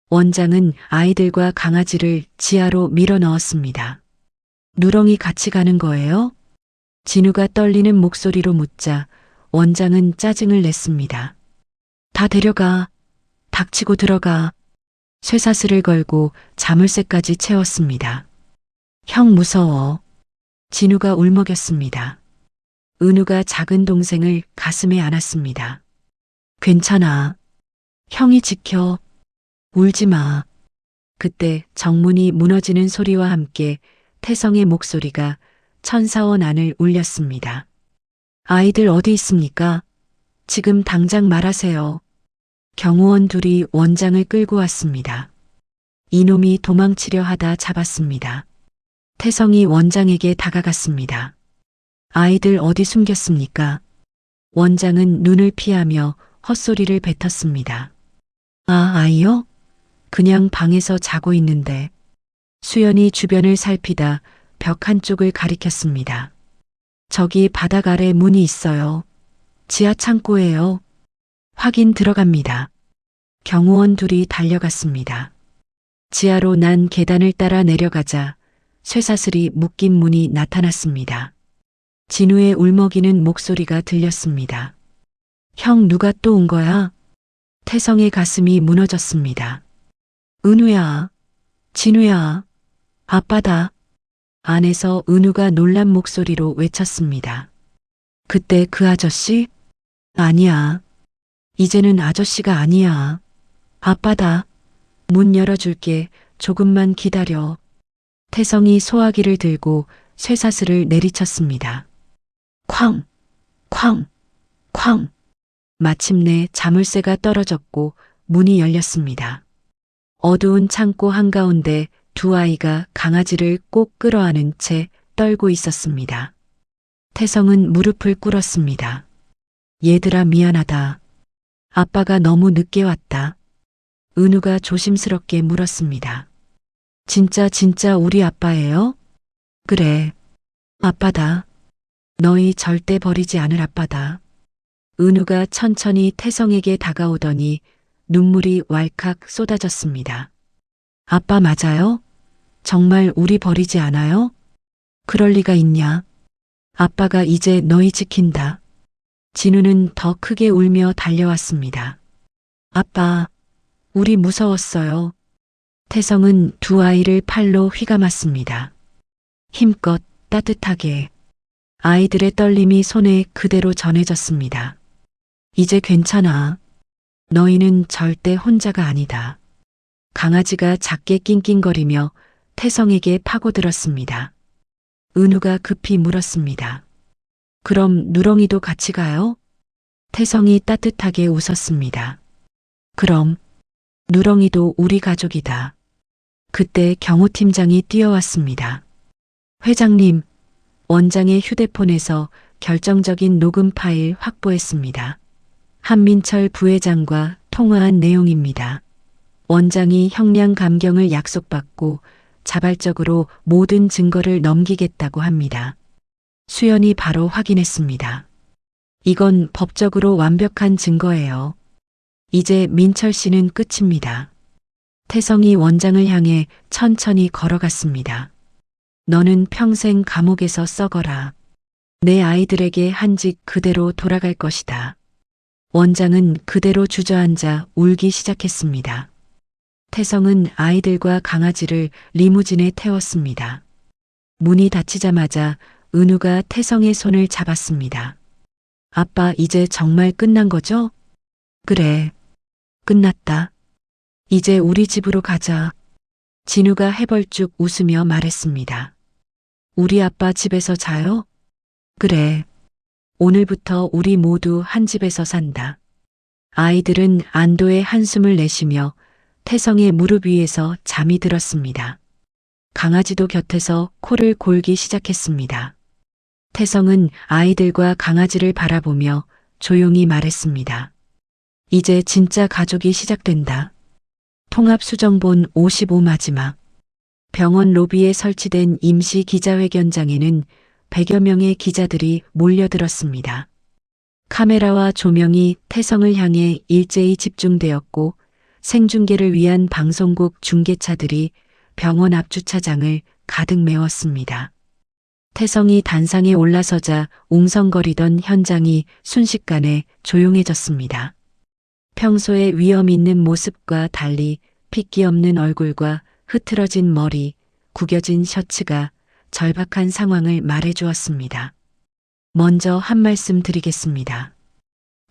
원장은 아이들과 강아지를 지하로 밀어 넣었습니다. 누렁이 같이 가는 거예요? 진우가 떨리는 목소리로 묻자 원장은 짜증을 냈습니다. 다 데려가. 닥치고 들어가. 쇠사슬을 걸고 자물쇠까지 채웠습니다. 형 무서워. 진우가 울먹였습니다. 은우가 작은 동생을 가슴에 안았습니다. 괜찮아. 형이 지켜. 울지 마. 그때 정문이 무너지는 소리와 함께 태성의 목소리가 천사원 안을 울렸습니다. 아이들 어디 있습니까? 지금 당장 말하세요. 경호원 둘이 원장을 끌고 왔습니다. 이놈이 도망치려 하다 잡았습니다. 태성이 원장에게 다가갔습니다. 아이들 어디 숨겼습니까? 원장은 눈을 피하며 헛소리를 뱉었습니다. 아이요? 그냥 방에서 자고 있는데. 수연이 주변을 살피다 벽 한쪽을 가리켰습니다. 저기 바닥 아래 문이 있어요. 지하 창고예요. 확인 들어갑니다. 경호원 둘이 달려갔습니다. 지하로 난 계단을 따라 내려가자 쇠사슬이 묶인 문이 나타났습니다. 진우의 울먹이는 목소리가 들렸습니다. 형, 누가 또 온 거야? 태성의 가슴이 무너졌습니다. 은우야, 진우야, 아빠다. 안에서 은우가 놀란 목소리로 외쳤습니다. 그때 그 아저씨? 아니야. 이제는 아저씨가 아니야. 아빠다. 문 열어줄게. 조금만 기다려. 태성이 소화기를 들고 쇠사슬을 내리쳤습니다. 쾅! 쾅! 쾅! 마침내 자물쇠가 떨어졌고 문이 열렸습니다. 어두운 창고 한가운데 두 아이가 강아지를 꼭 끌어안은 채 떨고 있었습니다. 태성은 무릎을 꿇었습니다. 얘들아, 미안하다. 아빠가 너무 늦게 왔다. 은우가 조심스럽게 물었습니다. 진짜 우리 아빠예요? 그래. 아빠다. 너희 절대 버리지 않을 아빠다. 은우가 천천히 태성에게 다가오더니 눈물이 왈칵 쏟아졌습니다. 아빠 맞아요? 정말 우리 버리지 않아요? 그럴 리가 있냐? 아빠가 이제 너희 지킨다. 진우는 더 크게 울며 달려왔습니다. 아빠, 우리 무서웠어요. 태성은 두 아이를 팔로 휘감았습니다. 힘껏 따뜻하게. 아이들의 떨림이 손에 그대로 전해졌습니다. 이제 괜찮아. 너희는 절대 혼자가 아니다. 강아지가 작게 낑낑거리며 태성에게 파고들었습니다. 은우가 급히 물었습니다. 그럼 누렁이도 같이 가요? 태성이 따뜻하게 웃었습니다. 그럼 누렁이도 우리 가족이다. 그때 경호팀장이 뛰어왔습니다. 회장님, 원장의 휴대폰에서 결정적인 녹음 파일 확보했습니다. 한민철 부회장과 통화한 내용입니다. 원장이 형량 감경을 약속받고 자발적으로 모든 증거를 넘기겠다고 합니다. 수연이 바로 확인했습니다. 이건 법적으로 완벽한 증거예요. 이제 민철 씨는 끝입니다. 태성이 원장을 향해 천천히 걸어갔습니다. 너는 평생 감옥에서 썩어라. 내 아이들에게 한 집 그대로 돌아갈 것이다. 원장은 그대로 주저앉아 울기 시작했습니다. 태성은 아이들과 강아지를 리무진에 태웠습니다. 문이 닫히자마자 은우가 태성의 손을 잡았습니다. 아빠, 이제 정말 끝난 거죠? 그래, 끝났다. 이제 우리 집으로 가자. 진우가 해벌쭉 웃으며 말했습니다. 우리 아빠 집에서 자요? 그래. 오늘부터 우리 모두 한 집에서 산다. 아이들은 안도의 한숨을 내쉬며 태성의 무릎 위에서 잠이 들었습니다. 강아지도 곁에서 코를 골기 시작했습니다. 태성은 아이들과 강아지를 바라보며 조용히 말했습니다. 이제 진짜 가족이 시작된다. 통합수정본 55 마지막. 병원 로비에 설치된 임시 기자회견장에는 100여 명의 기자들이 몰려들었습니다. 카메라와 조명이 태성을 향해 일제히 집중되었고 생중계를 위한 방송국 중계차들이 병원 앞 주차장을 가득 메웠습니다. 태성이 단상에 올라서자 웅성거리던 현장이 순식간에 조용해졌습니다. 평소에 위험 있는 모습과 달리 핏기 없는 얼굴과 흐트러진 머리, 구겨진 셔츠가 절박한 상황을 말해주었습니다. 먼저 한 말씀 드리겠습니다.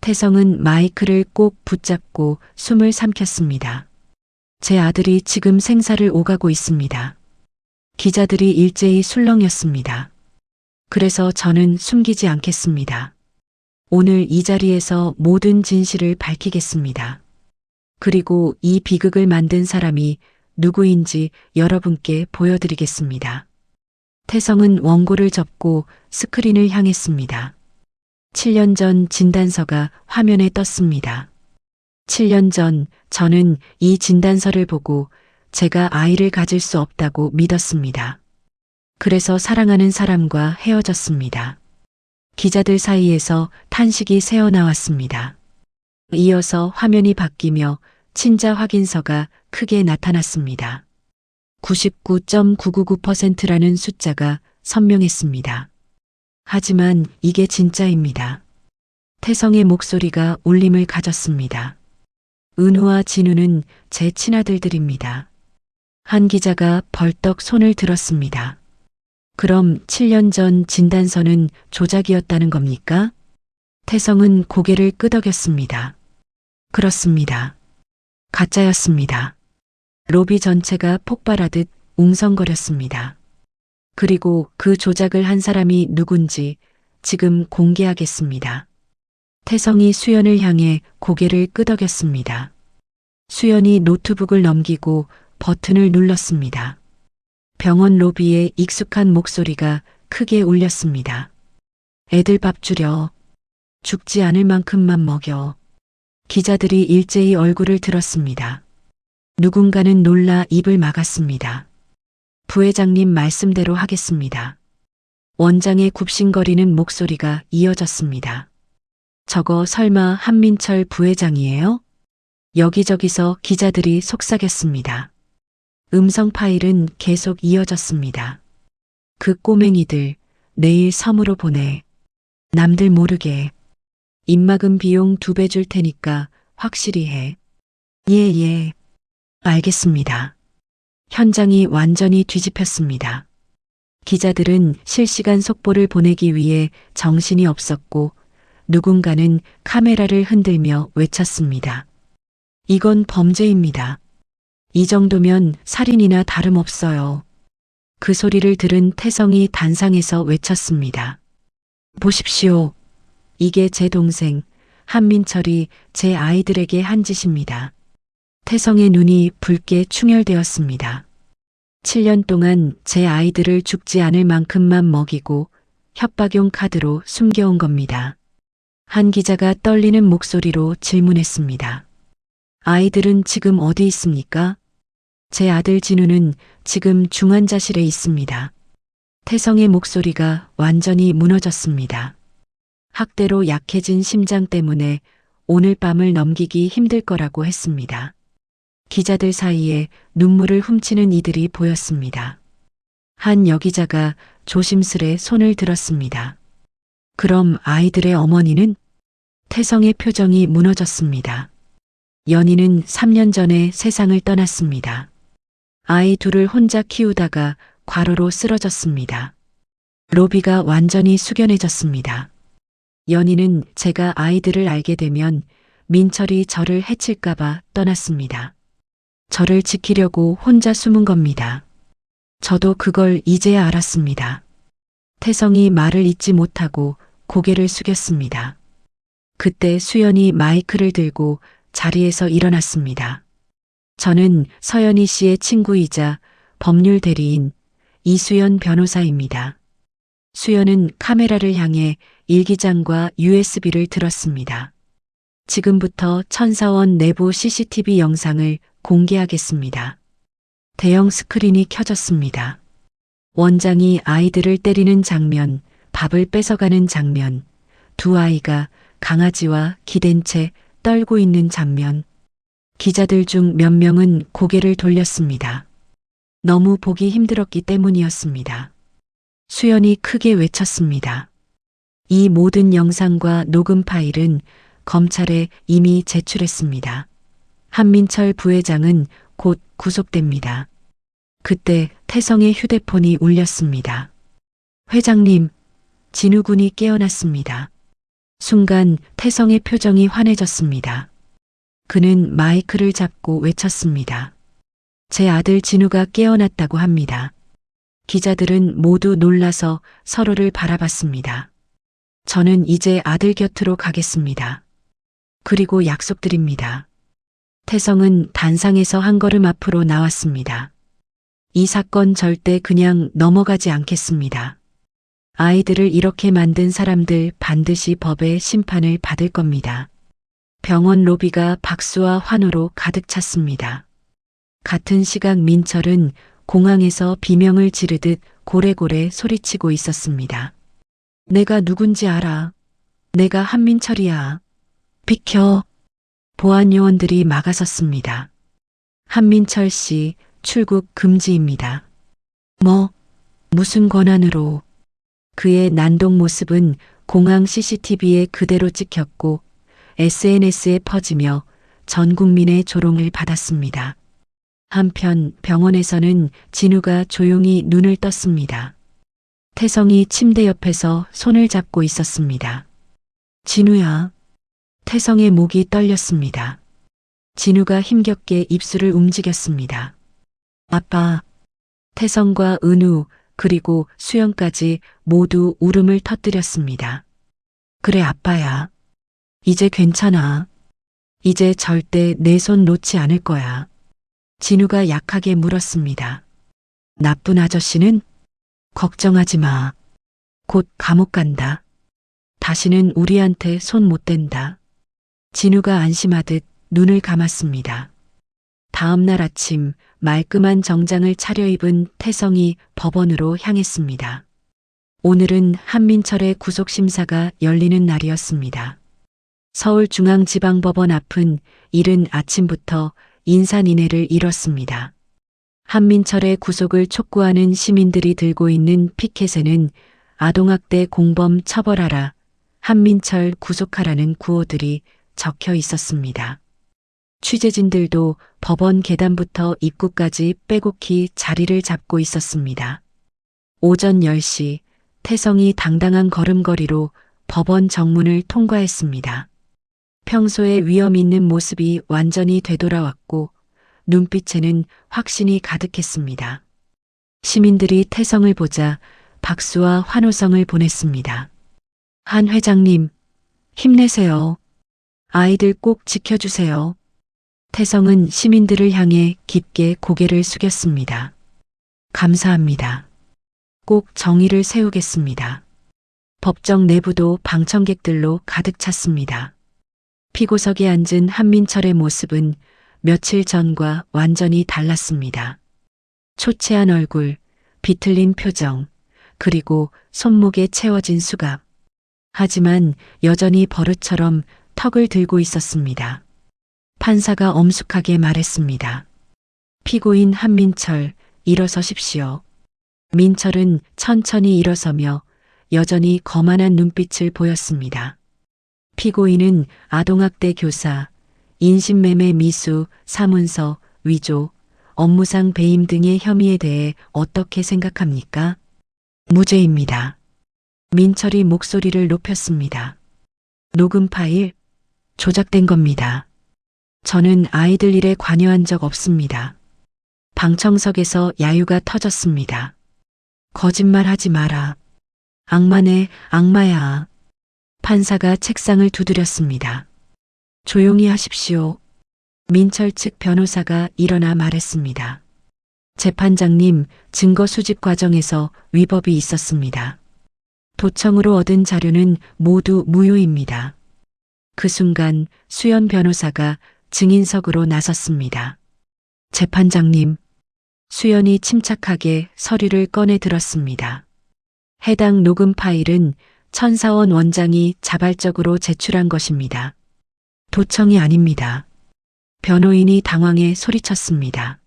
태성은 마이크를 꼭 붙잡고 숨을 삼켰습니다. 제 아들이 지금 생사를 오가고 있습니다. 기자들이 일제히 술렁였습니다. 그래서 저는 숨기지 않겠습니다. 오늘 이 자리에서 모든 진실을 밝히겠습니다. 그리고 이 비극을 만든 사람이 누구인지 여러분께 보여드리겠습니다. 태성은 원고를 접고 스크린을 향했습니다. 7년 전 진단서가 화면에 떴습니다. 7년 전 저는 이 진단서를 보고 제가 아이를 가질 수 없다고 믿었습니다. 그래서 사랑하는 사람과 헤어졌습니다. 기자들 사이에서 탄식이 새어나왔습니다. 이어서 화면이 바뀌며 친자 확인서가 크게 나타났습니다. 99.999%라는 숫자가 선명했습니다. 하지만 이게 진짜입니다. 태성의 목소리가 울림을 가졌습니다. 은호와 진우는 제 친아들들입니다. 한 기자가 벌떡 손을 들었습니다. 그럼 7년 전 진단서는 조작이었다는 겁니까? 태성은 고개를 끄덕였습니다. 그렇습니다. 가짜였습니다. 로비 전체가 폭발하듯 웅성거렸습니다. 그리고 그 조작을 한 사람이 누군지 지금 공개하겠습니다. 태성이 수연을 향해 고개를 끄덕였습니다. 수연이 노트북을 넘기고 버튼을 눌렀습니다. 병원 로비에 익숙한 목소리가 크게 울렸습니다. 애들 밥 주려. 죽지 않을 만큼만 먹여. 기자들이 일제히 얼굴을 들었습니다. 누군가는 놀라 입을 막았습니다. 부회장님 말씀대로 하겠습니다. 원장의 굽신거리는 목소리가 이어졌습니다. 저거 설마 한민철 부회장이에요? 여기저기서 기자들이 속삭였습니다. 음성 파일은 계속 이어졌습니다. 그 꼬맹이들 내일 섬으로 보내. 남들 모르게. 입막음 비용 2배 줄 테니까 확실히 해. 예. 알겠습니다. 현장이 완전히 뒤집혔습니다. 기자들은 실시간 속보를 보내기 위해 정신이 없었고 누군가는 카메라를 흔들며 외쳤습니다. 이건 범죄입니다. 이 정도면 살인이나 다름없어요. 그 소리를 들은 태성이 단상에서 외쳤습니다. 보십시오. 이게 제 동생 한민철이 제 아이들에게 한 짓입니다. 태성의 눈이 붉게 충혈되었습니다. 7년 동안 제 아이들을 죽지 않을 만큼만 먹이고 협박용 카드로 숨겨온 겁니다. 한 기자가 떨리는 목소리로 질문했습니다. 아이들은 지금 어디 있습니까? 제 아들 진우는 지금 중환자실에 있습니다. 태성의 목소리가 완전히 무너졌습니다. 학대로 약해진 심장 때문에 오늘 밤을 넘기기 힘들 거라고 했습니다. 기자들 사이에 눈물을 훔치는 이들이 보였습니다. 한 여기자가 조심스레 손을 들었습니다. 그럼 아이들의 어머니는? 태성의 표정이 무너졌습니다. 연희는 3년 전에 세상을 떠났습니다. 아이 둘을 혼자 키우다가 과로로 쓰러졌습니다. 로비가 완전히 숙연해졌습니다. 연희는 제가 아이들을 알게 되면 민철이 저를 해칠까봐 떠났습니다. 저를 지키려고 혼자 숨은 겁니다. 저도 그걸 이제야 알았습니다. 태성이 말을 잇지 못하고 고개를 숙였습니다. 그때 수연이 마이크를 들고 자리에서 일어났습니다. 저는 서연희 씨의 친구이자 법률 대리인 이수연 변호사입니다. 수연은 카메라를 향해 일기장과 USB를 들었습니다. 지금부터 천사원 내부 CCTV 영상을 공개하겠습니다. 대형 스크린이 켜졌습니다. 원장이 아이들을 때리는 장면, 밥을 뺏어가는 장면, 두 아이가 강아지와 기댄 채 떨고 있는 장면. 기자들 중 몇 명은 고개를 돌렸습니다. 너무 보기 힘들었기 때문이었습니다. 수연이 크게 외쳤습니다. 이 모든 영상과 녹음 파일은 검찰에 이미 제출했습니다. 한민철 부회장은 곧 구속됩니다. 그때 태성의 휴대폰이 울렸습니다. 회장님, 진우 군이 깨어났습니다. 순간 태성의 표정이 환해졌습니다. 그는 마이크를 잡고 외쳤습니다. 제 아들 진우가 깨어났다고 합니다. 기자들은 모두 놀라서 서로를 바라봤습니다. 저는 이제 아들 곁으로 가겠습니다. 그리고 약속드립니다. 태성은 단상에서 한 걸음 앞으로 나왔습니다. 이 사건 절대 그냥 넘어가지 않겠습니다. 아이들을 이렇게 만든 사람들 반드시 법의 심판을 받을 겁니다. 병원 로비가 박수와 환호로 가득 찼습니다. 같은 시각 민철은 공항에서 비명을 지르듯 고래고래 소리치고 있었습니다. 내가 누군지 알아. 내가 한민철이야. 비켜. 보안 요원들이 막아섰습니다. 한민철 씨, 출국 금지입니다. 무슨 권한으로? 그의 난동 모습은 공항 CCTV에 그대로 찍혔고 SNS에 퍼지며 전 국민의 조롱을 받았습니다. 한편 병원에서는 진우가 조용히 눈을 떴습니다. 태성이 침대 옆에서 손을 잡고 있었습니다. 진우야. 태성의 목이 떨렸습니다. 진우가 힘겹게 입술을 움직였습니다. 아빠. 태성과 은우 그리고 수연까지 모두 울음을 터뜨렸습니다. 그래 아빠야. 이제 괜찮아. 이제 절대 내 손 놓지 않을 거야. 진우가 약하게 물었습니다. 나쁜 아저씨는? 걱정하지 마. 곧 감옥 간다. 다시는 우리한테 손 못 댄다. 진우가 안심하듯 눈을 감았습니다. 다음 날 아침 말끔한 정장을 차려입은 태성이 법원으로 향했습니다. 오늘은 한민철의 구속심사가 열리는 날이었습니다. 서울중앙지방법원 앞은 이른 아침부터 인산인해를 이뤘습니다. 한민철의 구속을 촉구하는 시민들이 들고 있는 피켓에는 아동학대 공범 처벌하라, 한민철 구속하라는 구호들이 적혀 있었습니다. 취재진들도 법원 계단부터 입구까지 빼곡히 자리를 잡고 있었습니다. 오전 10시 태성이 당당한 걸음걸이로 법원 정문을 통과했습니다. 평소에 위험 있는 모습이 완전히 되돌아왔고 눈빛에는 확신이 가득했습니다. 시민들이 태성을 보자 박수와 환호성을 보냈습니다. 한 회장님, 힘내세요. 아이들 꼭 지켜주세요. 태성은 시민들을 향해 깊게 고개를 숙였습니다. 감사합니다. 꼭 정의를 세우겠습니다. 법정 내부도 방청객들로 가득 찼습니다. 피고석에 앉은 한민철의 모습은 며칠 전과 완전히 달랐습니다. 초췌한 얼굴, 비틀린 표정, 그리고 손목에 채워진 수갑. 하지만 여전히 버릇처럼 턱을 들고 있었습니다. 판사가 엄숙하게 말했습니다. 피고인 한민철, 일어서십시오. 민철은 천천히 일어서며 여전히 거만한 눈빛을 보였습니다. 피고인은 아동학대 교사, 인신매매 미수, 사문서, 위조, 업무상 배임 등의 혐의에 대해 어떻게 생각합니까? 무죄입니다. 민철이 목소리를 높였습니다. 녹음 파일, 조작된 겁니다. 저는 아이들 일에 관여한 적 없습니다. 방청석에서 야유가 터졌습니다. 거짓말하지 마라. 악마네, 악마야. 판사가 책상을 두드렸습니다. 조용히 하십시오. 민철 측 변호사가 일어나 말했습니다. 재판장님, 증거 수집 과정에서 위법이 있었습니다. 도청으로 얻은 자료는 모두 무효입니다. 그 순간 수연 변호사가 증인석으로 나섰습니다. 재판장님, 수연이 침착하게 서류를 꺼내 들었습니다. 해당 녹음 파일은 천사원 원장이 자발적으로 제출한 것입니다. 도청이 아닙니다. 변호인이 당황해 소리쳤습니다.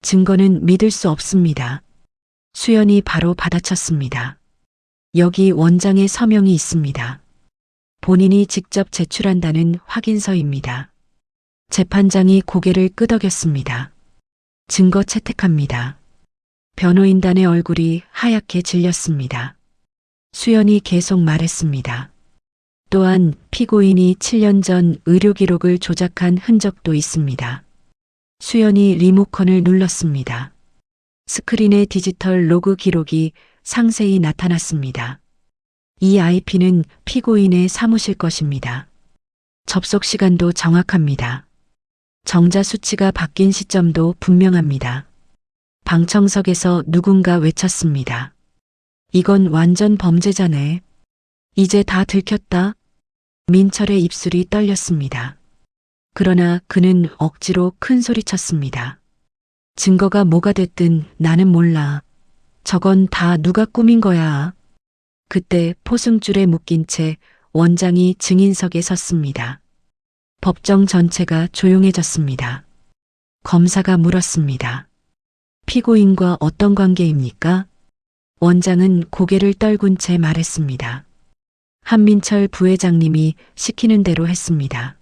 증거는 믿을 수 없습니다. 수연이 바로 받아쳤습니다. 여기 원장의 서명이 있습니다. 본인이 직접 제출한다는 확인서입니다. 재판장이 고개를 끄덕였습니다. 증거 채택합니다. 변호인단의 얼굴이 하얗게 질렸습니다. 수연이 계속 말했습니다. 또한 피고인이 7년 전 의료 기록을 조작한 흔적도 있습니다. 수연이 리모컨을 눌렀습니다. 스크린에 디지털 로그 기록이 상세히 나타났습니다. 이 IP는 피고인의 사무실 것입니다. 접속 시간도 정확합니다. 정자 수치가 바뀐 시점도 분명합니다. 방청석에서 누군가 외쳤습니다. 이건 완전 범죄자네. 이제 다 들켰다. 민철의 입술이 떨렸습니다. 그러나 그는 억지로 큰 소리 쳤습니다. 증거가 뭐가 됐든 나는 몰라. 저건 다 누가 꾸민 거야. 그때 포승줄에 묶인 채 원장이 증인석에 섰습니다. 법정 전체가 조용해졌습니다. 검사가 물었습니다. 피고인과 어떤 관계입니까? 원장은 고개를 떨군 채 말했습니다. 한민철 부회장님이 시키는 대로 했습니다.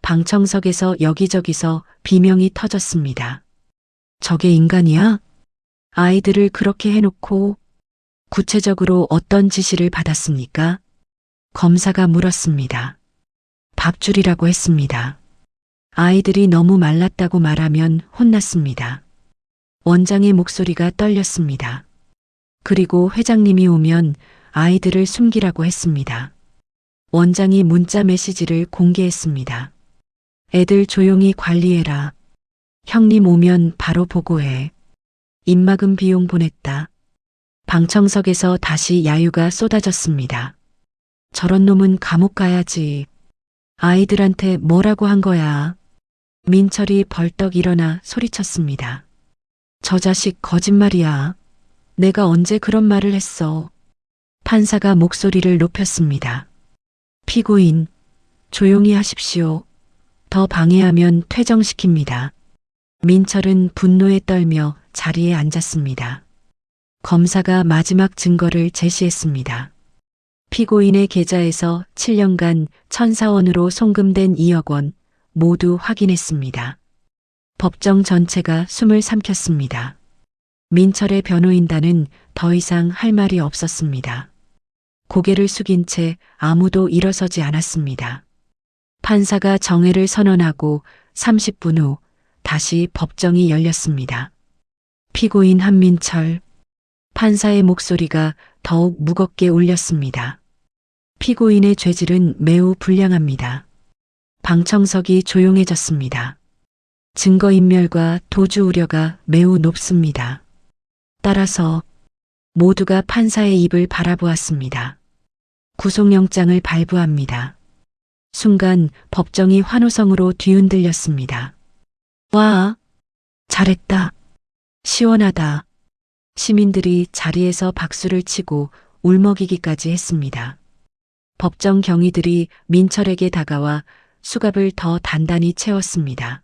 방청석에서 여기저기서 비명이 터졌습니다. 저게 인간이야? 아이들을 그렇게 해놓고 구체적으로 어떤 지시를 받았습니까? 검사가 물었습니다. 밥줄이라고 했습니다. 아이들이 너무 말랐다고 말하면 혼났습니다. 원장의 목소리가 떨렸습니다. 그리고 회장님이 오면 아이들을 숨기라고 했습니다. 원장이 문자 메시지를 공개했습니다. 애들 조용히 관리해라. 형님 오면 바로 보고해. 입막음 비용 보냈다. 방청석에서 다시 야유가 쏟아졌습니다. 저런 놈은 감옥 가야지. 아이들한테 뭐라고 한 거야? 민철이 벌떡 일어나 소리쳤습니다. 저 자식 거짓말이야. 내가 언제 그런 말을 했어. 판사가 목소리를 높였습니다. 피고인, 조용히 하십시오. 더 방해하면 퇴정시킵니다. 민철은 분노에 떨며 자리에 앉았습니다. 검사가 마지막 증거를 제시했습니다. 피고인의 계좌에서 7년간 1,004원으로 송금된 2억 원 모두 확인했습니다. 법정 전체가 숨을 삼켰습니다. 민철의 변호인단은 더 이상 할 말이 없었습니다. 고개를 숙인 채 아무도 일어서지 않았습니다. 판사가 정회를 선언하고 30분 후 다시 법정이 열렸습니다. 피고인 한민철, 판사의 목소리가 더욱 무겁게 울렸습니다. 피고인의 죄질은 매우 불량합니다. 방청석이 조용해졌습니다. 증거인멸과 도주 우려가 매우 높습니다. 따라서 모두가 판사의 입을 바라보았습니다. 구속영장을 발부합니다. 순간 법정이 환호성으로 뒤흔들렸습니다. 와, 잘했다. 시원하다. 시민들이 자리에서 박수를 치고 울먹이기까지 했습니다. 법정 경위들이 민철에게 다가와 수갑을 더 단단히 채웠습니다.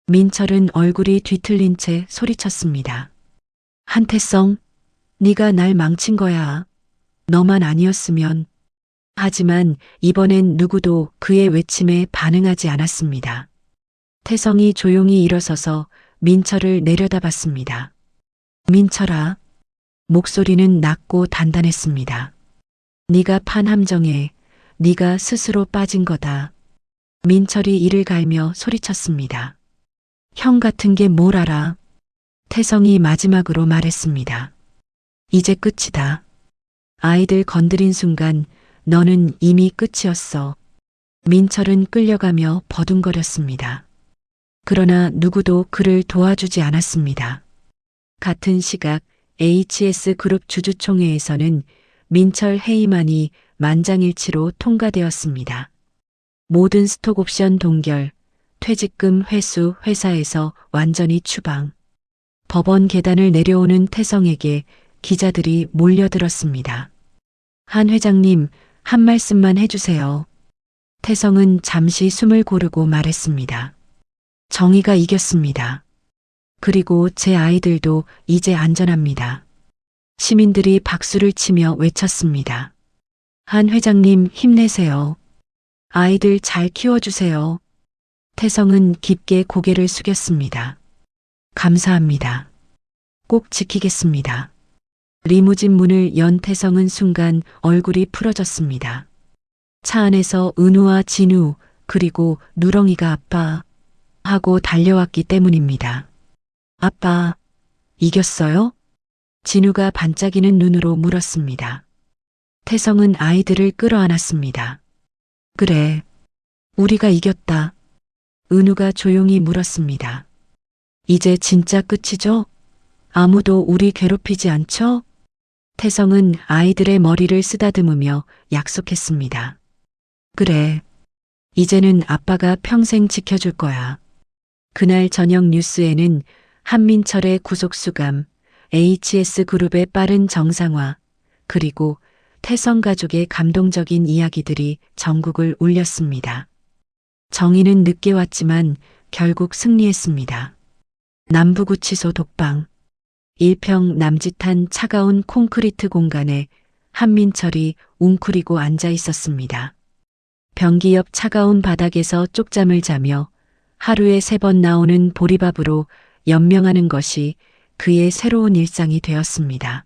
민철은 얼굴이 뒤틀린 채 소리쳤습니다. 한태성, 네가 날 망친 거야. 너만 아니었으면. 하지만 이번엔 누구도 그의 외침에 반응하지 않았습니다. 태성이 조용히 일어서서 민철을 내려다봤습니다. 민철아. 목소리는 낮고 단단했습니다. 네가 판 함정에 네가 스스로 빠진 거다. 민철이 이를 갈며 소리쳤습니다. 형 같은 게 뭘 알아? 태성이 마지막으로 말했습니다. 이제 끝이다. 아이들 건드린 순간 너는 이미 끝이었어. 민철은 끌려가며 버둥거렸습니다. 그러나 누구도 그를 도와주지 않았습니다. 같은 시각 HS그룹 주주총회에서는 민철 해임안이 만장일치로 통과되었습니다. 모든 스톡옵션 동결, 퇴직금 회수 회사에서 완전히 추방. 법원 계단을 내려오는 태성에게 기자들이 몰려들었습니다. 한 회장님, 한 말씀만 해주세요. 태성은 잠시 숨을 고르고 말했습니다. 정의가 이겼습니다. 그리고 제 아이들도 이제 안전합니다. 시민들이 박수를 치며 외쳤습니다. 한 회장님 힘내세요. 아이들 잘 키워주세요. 태성은 깊게 고개를 숙였습니다. 감사합니다. 꼭 지키겠습니다. 리무진 문을 연 태성은 순간 얼굴이 풀어졌습니다. 차 안에서 은우와 진우 그리고 누렁이가 아빠 하고 달려왔기 때문입니다. 아빠, 이겼어요? 진우가 반짝이는 눈으로 물었습니다. 태성은 아이들을 끌어안았습니다. 그래, 우리가 이겼다. 은우가 조용히 물었습니다. 이제 진짜 끝이죠? 아무도 우리 괴롭히지 않죠? 태성은 아이들의 머리를 쓰다듬으며 약속했습니다. 그래, 이제는 아빠가 평생 지켜줄 거야. 그날 저녁 뉴스에는 한민철의 구속수감, HS그룹의 빠른 정상화, 그리고 태성 가족의 감동적인 이야기들이 전국을 울렸습니다. 정의는 늦게 왔지만 결국 승리했습니다. 남부구치소 독방. 일평 남짓한 차가운 콘크리트 공간에 한민철이 웅크리고 앉아 있었습니다. 변기 옆 차가운 바닥에서 쪽잠을 자며 하루에 3번 나오는 보리밥으로 연명하는 것이 그의 새로운 일상이 되었습니다.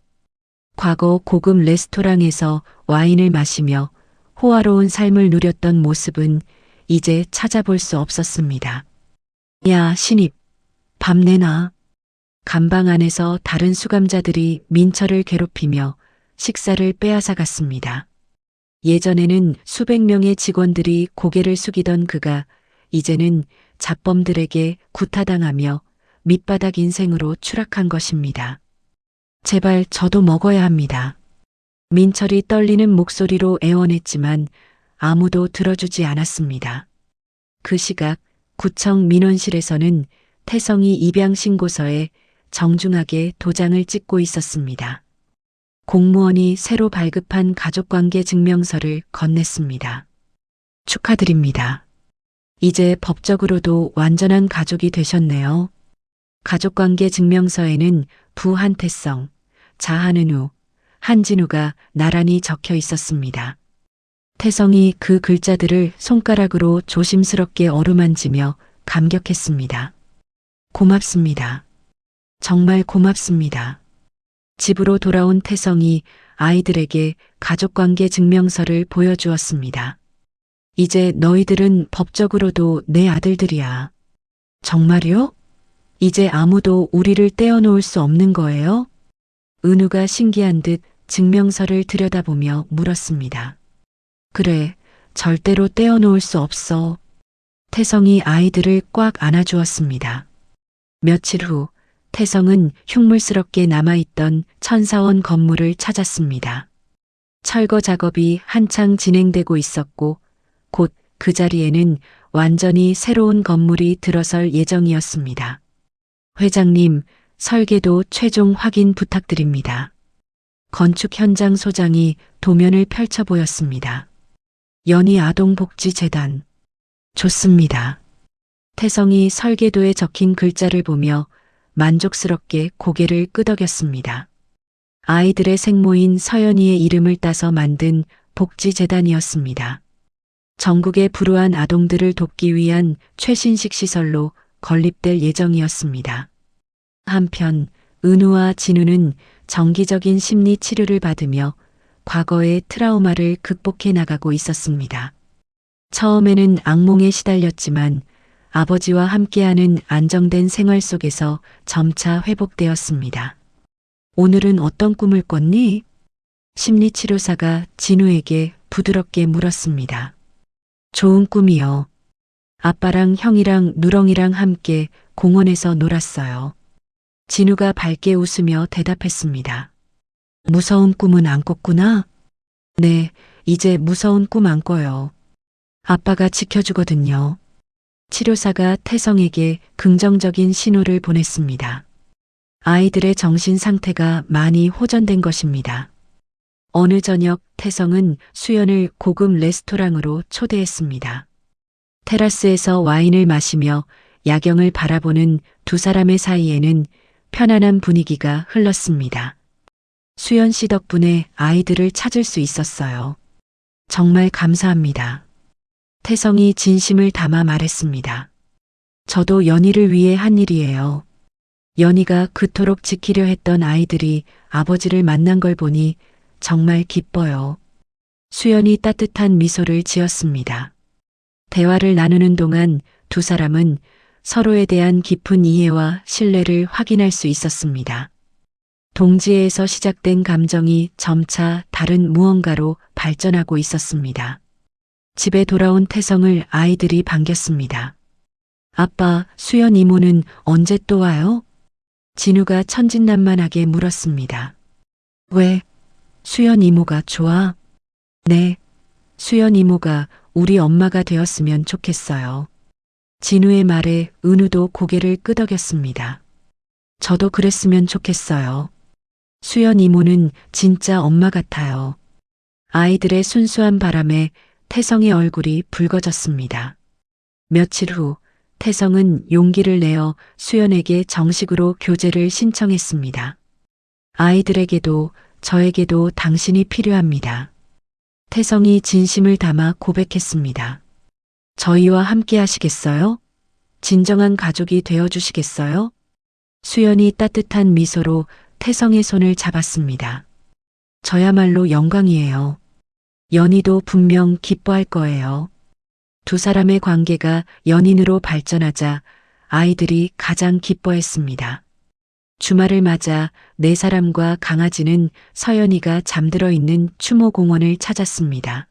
과거 고급 레스토랑에서 와인을 마시며 호화로운 삶을 누렸던 모습은 이제 찾아볼 수 없었습니다. 야, 신입, 밥 내놔. 감방 안에서 다른 수감자들이 민철을 괴롭히며 식사를 빼앗아 갔습니다. 예전에는 수백 명의 직원들이 고개를 숙이던 그가 이제는 잡범들에게 구타당하며 밑바닥 인생으로 추락한 것입니다. 제발 저도 먹어야 합니다. 민철이 떨리는 목소리로 애원했지만 아무도 들어주지 않았습니다. 그 시각 구청 민원실에서는 태성이 입양 신고서에 정중하게 도장을 찍고 있었습니다. 공무원이 새로 발급한 가족관계 증명서를 건넸습니다. 축하드립니다. 이제 법적으로도 완전한 가족이 되셨네요. 가족관계 증명서에는 부 한태성, 자 한은우, 한진우가 나란히 적혀 있었습니다. 태성이 그 글자들을 손가락으로 조심스럽게 어루만지며 감격했습니다. 고맙습니다. 정말 고맙습니다. 집으로 돌아온 태성이 아이들에게 가족관계 증명서를 보여주었습니다. 이제 너희들은 법적으로도 내 아들들이야. 정말요? 이제 아무도 우리를 떼어놓을 수 없는 거예요? 은우가 신기한 듯 증명서를 들여다보며 물었습니다. 그래, 절대로 떼어놓을 수 없어. 태성이 아이들을 꽉 안아주었습니다. 며칠 후 태성은 흉물스럽게 남아있던 천사원 건물을 찾았습니다. 철거 작업이 한창 진행되고 있었고 곧 그 자리에는 완전히 새로운 건물이 들어설 예정이었습니다. 회장님, 설계도 최종 확인 부탁드립니다. 건축 현장 소장이 도면을 펼쳐 보였습니다. 연희아동복지재단. 좋습니다. 태성이 설계도에 적힌 글자를 보며 만족스럽게 고개를 끄덕였습니다. 아이들의 생모인 서연이의 이름을 따서 만든 복지재단이었습니다. 전국의 불우한 아동들을 돕기 위한 최신식 시설로 건립될 예정이었습니다. 한편 은우와 진우는 정기적인 심리 치료를 받으며 과거의 트라우마를 극복해 나가고 있었습니다. 처음에는 악몽에 시달렸지만 아버지와 함께하는 안정된 생활 속에서 점차 회복되었습니다. 오늘은 어떤 꿈을 꿨니? 심리치료사가 진우에게 부드럽게 물었습니다. 좋은 꿈이요. 아빠랑 형이랑 누렁이랑 함께 공원에서 놀았어요. 진우가 밝게 웃으며 대답했습니다. 무서운 꿈은 안 꿨구나? 네, 이제 무서운 꿈 안 꿔요. 아빠가 지켜주거든요. 치료사가 태성에게 긍정적인 신호를 보냈습니다. 아이들의 정신 상태가 많이 호전된 것입니다. 어느 저녁 태성은 수연을 고급 레스토랑으로 초대했습니다. 테라스에서 와인을 마시며 야경을 바라보는 두 사람의 사이에는 편안한 분위기가 흘렀습니다. 수연 씨 덕분에 아이들을 찾을 수 있었어요. 정말 감사합니다. 태성이 진심을 담아 말했습니다. 저도 연희를 위해 한 일이에요. 연희가 그토록 지키려 했던 아이들이 아버지를 만난 걸 보니 정말 기뻐요. 수연이 따뜻한 미소를 지었습니다. 대화를 나누는 동안 두 사람은 서로에 대한 깊은 이해와 신뢰를 확인할 수 있었습니다. 동지애에서 시작된 감정이 점차 다른 무언가로 발전하고 있었습니다. 집에 돌아온 태성을 아이들이 반겼습니다. 아빠, 수연 이모는 언제 또 와요? 진우가 천진난만하게 물었습니다. 왜? 수연 이모가 좋아? 네, 수연 이모가 우리 엄마가 되었으면 좋겠어요. 진우의 말에 은우도 고개를 끄덕였습니다. 저도 그랬으면 좋겠어요. 수연 이모는 진짜 엄마 같아요. 아이들의 순수한 바람에 태성의 얼굴이 붉어졌습니다. 며칠 후 태성은 용기를 내어 수연에게 정식으로 교제를 신청했습니다. 아이들에게도 저에게도 당신이 필요합니다. 태성이 진심을 담아 고백했습니다. 저희와 함께 하시겠어요? 진정한 가족이 되어주시겠어요? 수연이 따뜻한 미소로 태성의 손을 잡았습니다. 저야말로 영광이에요. 연희도 분명 기뻐할 거예요. 두 사람의 관계가 연인으로 발전하자 아이들이 가장 기뻐했습니다. 주말을 맞아 네 사람과 강아지는 서연이가 잠들어 있는 추모공원을 찾았습니다.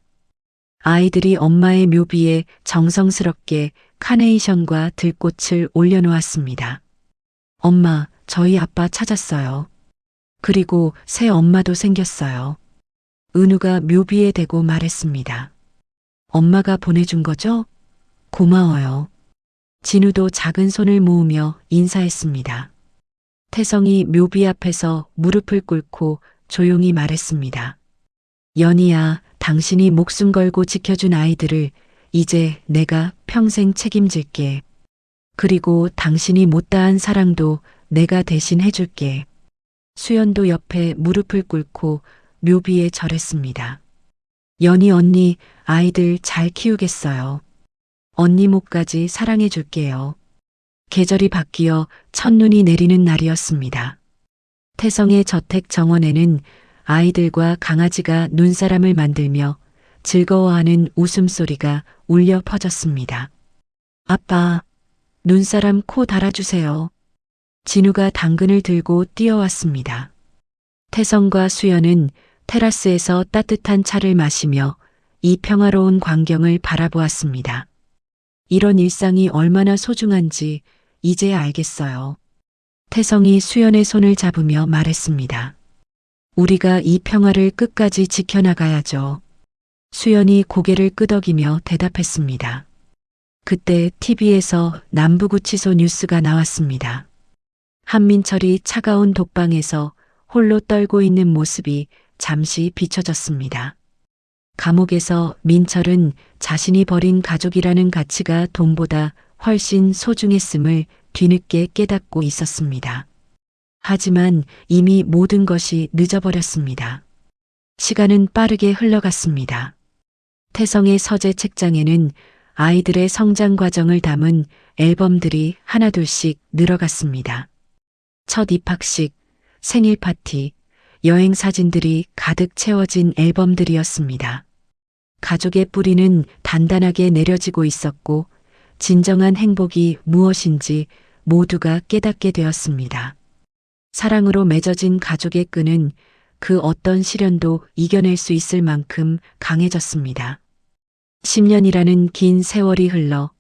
아이들이 엄마의 묘비에 정성스럽게 카네이션과 들꽃을 올려놓았습니다. 엄마, 저희 아빠 찾았어요. 그리고 새 엄마도 생겼어요. 은우가 묘비에 대고 말했습니다. 엄마가 보내준 거죠? 고마워요. 진우도 작은 손을 모으며 인사했습니다. 태성이 묘비 앞에서 무릎을 꿇고 조용히 말했습니다. 연희야, 당신이 목숨 걸고 지켜준 아이들을 이제 내가 평생 책임질게. 그리고 당신이 못다한 사랑도 내가 대신 해줄게. 수연도 옆에 무릎을 꿇고 묘비에 절했습니다. 연희 언니, 아이들 잘 키우겠어요. 언니 목까지 사랑해줄게요. 계절이 바뀌어 첫눈이 내리는 날이었습니다. 태성의 저택 정원에는 아이들과 강아지가 눈사람을 만들며 즐거워하는 웃음소리가 울려 퍼졌습니다. 아빠, 눈사람 코 달아주세요. 진우가 당근을 들고 뛰어왔습니다. 태성과 수연은 테라스에서 따뜻한 차를 마시며 이 평화로운 광경을 바라보았습니다. 이런 일상이 얼마나 소중한지 이제 알겠어요. 태성이 수연의 손을 잡으며 말했습니다. 우리가 이 평화를 끝까지 지켜나가야죠. 수연이 고개를 끄덕이며 대답했습니다. 그때 TV에서 남부구치소 뉴스가 나왔습니다. 한민철이 차가운 독방에서 홀로 떨고 있는 모습이 잠시 비춰졌습니다. 감옥에서 민철은 자신이 버린 가족이라는 가치가 돈보다 훨씬 소중했음을 뒤늦게 깨닫고 있었습니다. 하지만 이미 모든 것이 늦어버렸습니다. 시간은 빠르게 흘러갔습니다. 태성의 서재 책장에는 아이들의 성장 과정을 담은 앨범들이 하나둘씩 늘어갔습니다. 첫 입학식, 생일 파티, 여행 사진들이 가득 채워진 앨범들이었습니다. 가족의 뿌리는 단단하게 내려지고 있었고 진정한 행복이 무엇인지 모두가 깨닫게 되었습니다. 사랑으로 맺어진 가족의 끈은 그 어떤 시련도 이겨낼 수 있을 만큼 강해졌습니다. 10년이라는 긴 세월이 흘러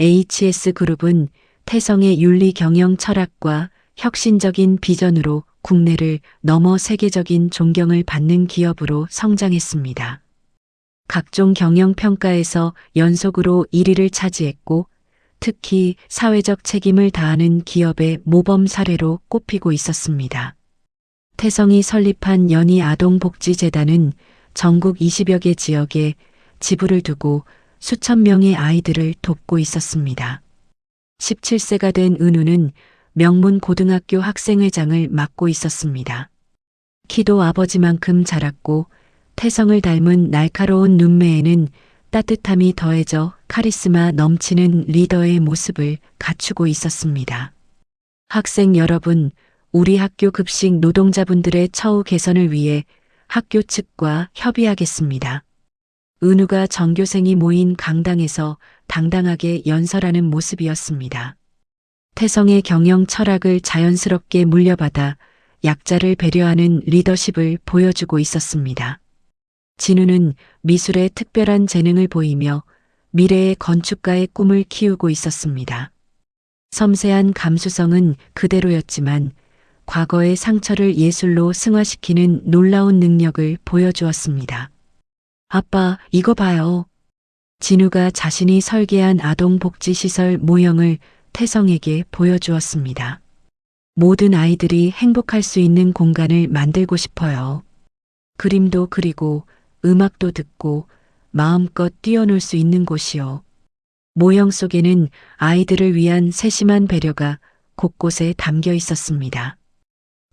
HS그룹은 태성의 윤리 경영 철학과 혁신적인 비전으로 국내를 넘어 세계적인 존경을 받는 기업으로 성장했습니다. 각종 경영 평가에서 연속으로 1위를 차지했고 특히 사회적 책임을 다하는 기업의 모범 사례로 꼽히고 있었습니다. 태성이 설립한 연희 아동복지재단은 전국 20여 개 지역에 지부를 두고 수천 명의 아이들을 돕고 있었습니다. 17세가 된 은우는 명문 고등학교 학생회장을 맡고 있었습니다. 키도 아버지만큼 자랐고 태성을 닮은 날카로운 눈매에는 따뜻함이 더해져 카리스마 넘치는 리더의 모습을 갖추고 있었습니다. 학생 여러분, 우리 학교 급식 노동자분들의 처우 개선을 위해 학교 측과 협의하겠습니다. 은우가 전교생이 모인 강당에서 당당하게 연설하는 모습이었습니다. 태성의 경영 철학을 자연스럽게 물려받아 약자를 배려하는 리더십을 보여주고 있었습니다. 진우는 미술에 특별한 재능을 보이며 미래의 건축가의 꿈을 키우고 있었습니다. 섬세한 감수성은 그대로였지만 과거의 상처를 예술로 승화시키는 놀라운 능력을 보여주었습니다. 아빠, 이거 봐요. 진우가 자신이 설계한 아동복지시설 모형을 태성에게 보여주었습니다. 모든 아이들이 행복할 수 있는 공간을 만들고 싶어요. 그림도 그리고 음악도 듣고 마음껏 뛰어놀 수 있는 곳이요. 모형 속에는 아이들을 위한 세심한 배려가 곳곳에 담겨 있었습니다.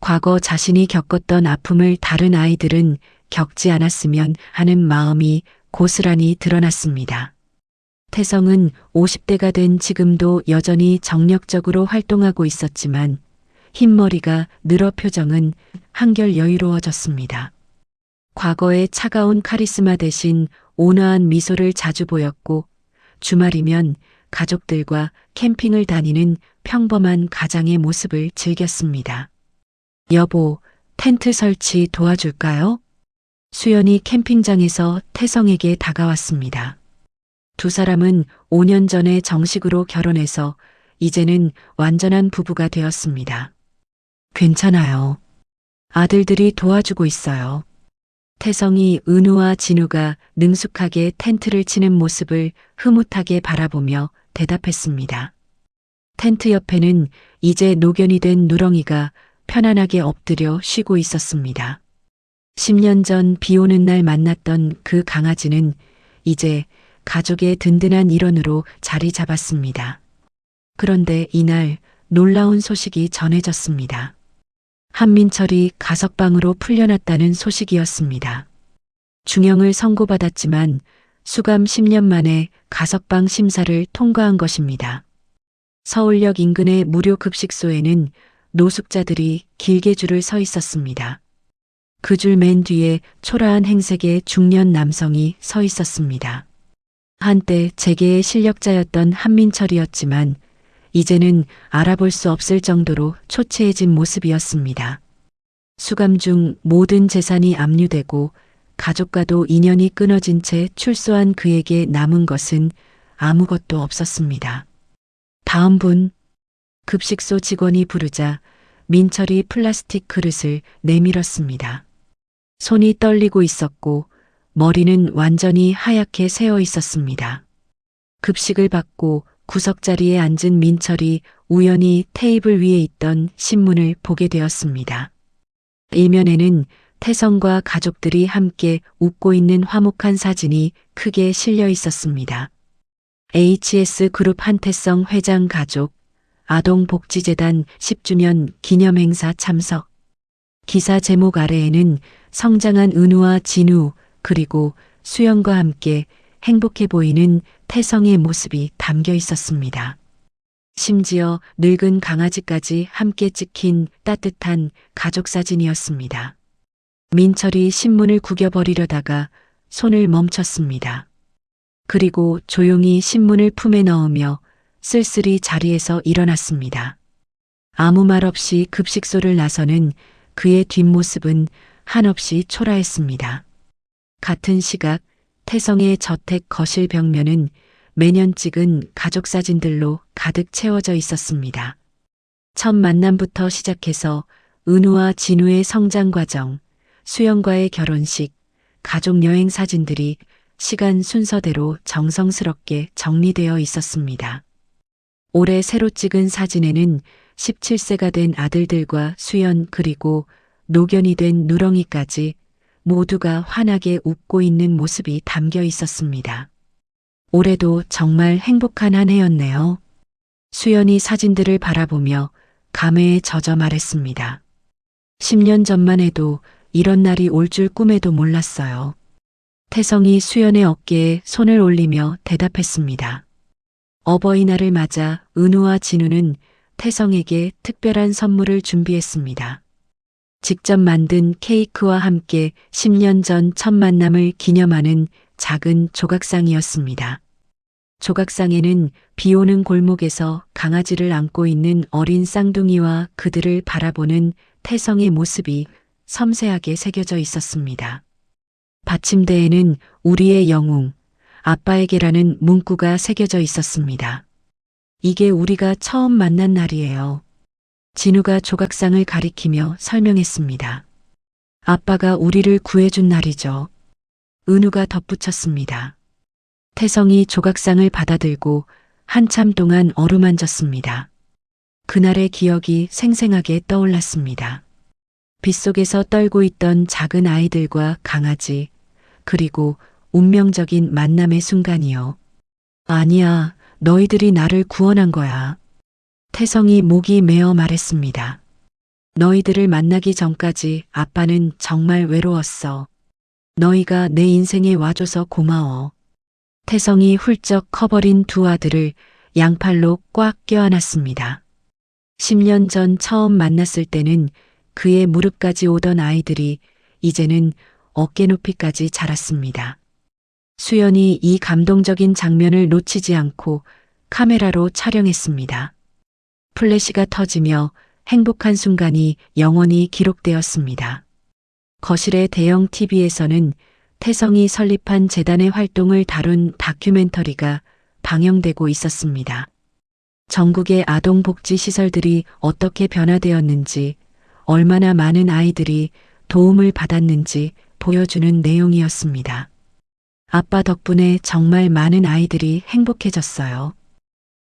과거 자신이 겪었던 아픔을 다른 아이들은 겪지 않았으면 하는 마음이 고스란히 드러났습니다. 태성은 50대가 된 지금도 여전히 정력적으로 활동하고 있었지만 흰머리가 늘어 표정은 한결 여유로워졌습니다. 과거의 차가운 카리스마 대신 온화한 미소를 자주 보였고 주말이면 가족들과 캠핑을 다니는 평범한 가장의 모습을 즐겼습니다. 여보, 텐트 설치 도와줄까요? 수연이 캠핑장에서 태성에게 다가왔습니다. 두 사람은 5년 전에 정식으로 결혼해서 이제는 완전한 부부가 되었습니다. 괜찮아요. 아들들이 도와주고 있어요. 태성이 은우와 진우가 능숙하게 텐트를 치는 모습을 흐뭇하게 바라보며 대답했습니다. 텐트 옆에는 이제 노견이 된 누렁이가 편안하게 엎드려 쉬고 있었습니다. 10년 전 비 오는 날 만났던 그 강아지는 이제 가족의 든든한 일원으로 자리 잡았습니다. 그런데 이날 놀라운 소식이 전해졌습니다. 한민철이 가석방으로 풀려났다는 소식이었습니다. 중형을 선고받았지만 수감 10년 만에 가석방 심사를 통과한 것입니다. 서울역 인근의 무료 급식소에는 노숙자들이 길게 줄을 서 있었습니다. 그 줄 맨 뒤에 초라한 행색의 중년 남성이 서 있었습니다. 한때 재계의 실력자였던 한민철이었지만 이제는 알아볼 수 없을 정도로 초췌해진 모습이었습니다. 수감 중 모든 재산이 압류되고 가족과도 인연이 끊어진 채 출소한 그에게 남은 것은 아무것도 없었습니다. 다음 분, 급식소 직원이 부르자 민철이 플라스틱 그릇을 내밀었습니다. 손이 떨리고 있었고 머리는 완전히 하얗게 새어 있었습니다. 급식을 받고 구석자리에 앉은 민철이 우연히 테이블 위에 있던 신문을 보게 되었습니다. 일면에는 태성과 가족들이 함께 웃고 있는 화목한 사진이 크게 실려 있었습니다. HS그룹 한태성 회장 가족, 아동복지재단 10주년 기념행사 참석. 기사 제목 아래에는 성장한 은우와 진우 그리고 수연과 함께 행복해 보이는 태성의 모습이 담겨 있었습니다. 심지어 늙은 강아지까지 함께 찍힌 따뜻한 가족 사진이었습니다. 민철이 신문을 구겨버리려다가 손을 멈췄습니다. 그리고 조용히 신문을 품에 넣으며 쓸쓸히 자리에서 일어났습니다. 아무 말 없이 급식소를 나서는 그의 뒷모습은 한없이 초라했습니다. 같은 시각 태성의 저택 거실 벽면은 매년 찍은 가족 사진들로 가득 채워져 있었습니다. 첫 만남부터 시작해서 은우와 진우의 성장 과정, 수연과의 결혼식, 가족 여행 사진들이 시간 순서대로 정성스럽게 정리되어 있었습니다. 올해 새로 찍은 사진에는 17세가 된 아들들과 수연 그리고 노견이 된 누렁이까지 모두가 환하게 웃고 있는 모습이 담겨 있었습니다. 올해도 정말 행복한 한 해였네요. 수연이 사진들을 바라보며 감회에 젖어 말했습니다. 10년 전만 해도 이런 날이 올 줄 꿈에도 몰랐어요. 태성이 수연의 어깨에 손을 올리며 대답했습니다. 어버이날을 맞아 은우와 진우는 태성에게 특별한 선물을 준비했습니다. 직접 만든 케이크와 함께 10년 전 첫 만남을 기념하는 작은 조각상이었습니다. 조각상에는 비 오는 골목에서 강아지를 안고 있는 어린 쌍둥이와 그들을 바라보는 태성의 모습이 섬세하게 새겨져 있었습니다. 받침대에는 우리의 영웅, 아빠에게라는 문구가 새겨져 있었습니다. 이게 우리가 처음 만난 날이에요. 진우가 조각상을 가리키며 설명했습니다. 아빠가 우리를 구해준 날이죠. 은우가 덧붙였습니다. 태성이 조각상을 받아들고 한참 동안 어루만졌습니다. 그날의 기억이 생생하게 떠올랐습니다. 빗속에서 떨고 있던 작은 아이들과 강아지, 그리고 운명적인 만남의 순간이요. 아니야, 너희들이 나를 구원한 거야. 태성이 목이 메어 말했습니다. 너희들을 만나기 전까지 아빠는 정말 외로웠어. 너희가 내 인생에 와줘서 고마워. 태성이 훌쩍 커버린 두 아들을 양팔로 꽉 껴안았습니다. 10년 전 처음 만났을 때는 그의 무릎까지 오던 아이들이 이제는 어깨 높이까지 자랐습니다. 수연이 이 감동적인 장면을 놓치지 않고 카메라로 촬영했습니다. 플래시가 터지며 행복한 순간이 영원히 기록되었습니다. 거실의 대형 TV에서는 태성이 설립한 재단의 활동을 다룬 다큐멘터리가 방영되고 있었습니다. 전국의 아동복지시설들이 어떻게 변화되었는지, 얼마나 많은 아이들이 도움을 받았는지 보여주는 내용이었습니다. 아빠 덕분에 정말 많은 아이들이 행복해졌어요.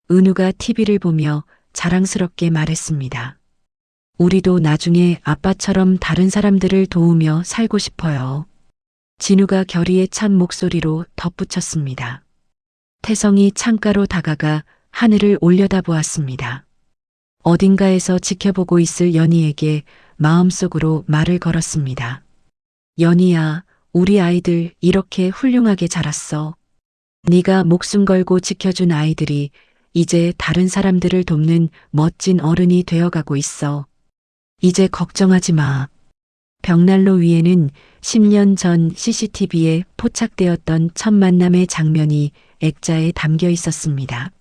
은우가 TV를 보며 자랑스럽게 말했습니다. 우리도 나중에 아빠처럼 다른 사람들을 도우며 살고 싶어요. 진우가 결의에 찬 목소리로 덧붙였습니다. 태성이 창가로 다가가 하늘을 올려다보았습니다. 어딘가에서 지켜보고 있을 연희에게 마음속으로 말을 걸었습니다. 연희야, 우리 아이들 이렇게 훌륭하게 자랐어. 네가 목숨 걸고 지켜준 아이들이 이제 다른 사람들을 돕는 멋진 어른이 되어가고 있어. 이제 걱정하지 마. 벽난로 위에는 10년 전 CCTV에 포착되었던 첫 만남의 장면이 액자에 담겨 있었습니다.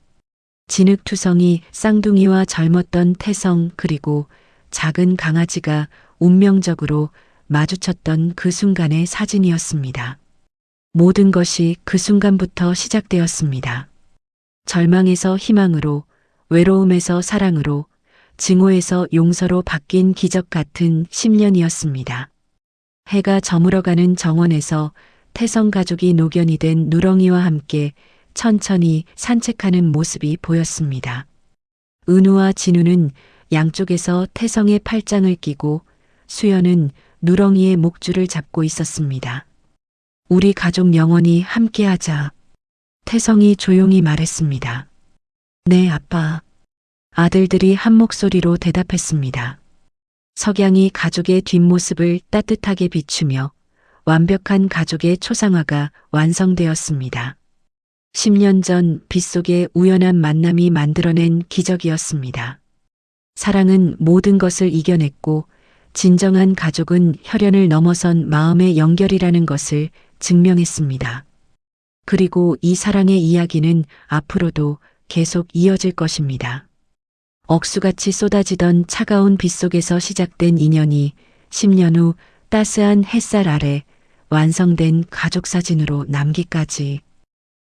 진흙투성이 쌍둥이와 젊었던 태성 그리고 작은 강아지가 운명적으로 마주쳤던 그 순간의 사진이었습니다. 모든 것이 그 순간부터 시작되었습니다. 절망에서 희망으로, 외로움에서 사랑으로, 증오에서 용서로 바뀐 기적 같은 10년이었습니다. 해가 저물어가는 정원에서 태성 가족이 노견이 된 누렁이와 함께 천천히 산책하는 모습이 보였습니다. 은우와 진우는 양쪽에서 태성의 팔짱을 끼고 수연은 누렁이의 목줄을 잡고 있었습니다. 우리 가족 영원히 함께하자. 태성이 조용히 말했습니다. 네, 아빠. 아들들이 한 목소리로 대답했습니다. 석양이 가족의 뒷모습을 따뜻하게 비추며 완벽한 가족의 초상화가 완성되었습니다. 10년 전 빗속의 우연한 만남이 만들어낸 기적이었습니다. 사랑은 모든 것을 이겨냈고 진정한 가족은 혈연을 넘어선 마음의 연결이라는 것을 증명했습니다. 그리고 이 사랑의 이야기는 앞으로도 계속 이어질 것입니다. 억수같이 쏟아지던 차가운 빗속에서 시작된 인연이 10년 후 따스한 햇살 아래 완성된 가족 사진으로 남기까지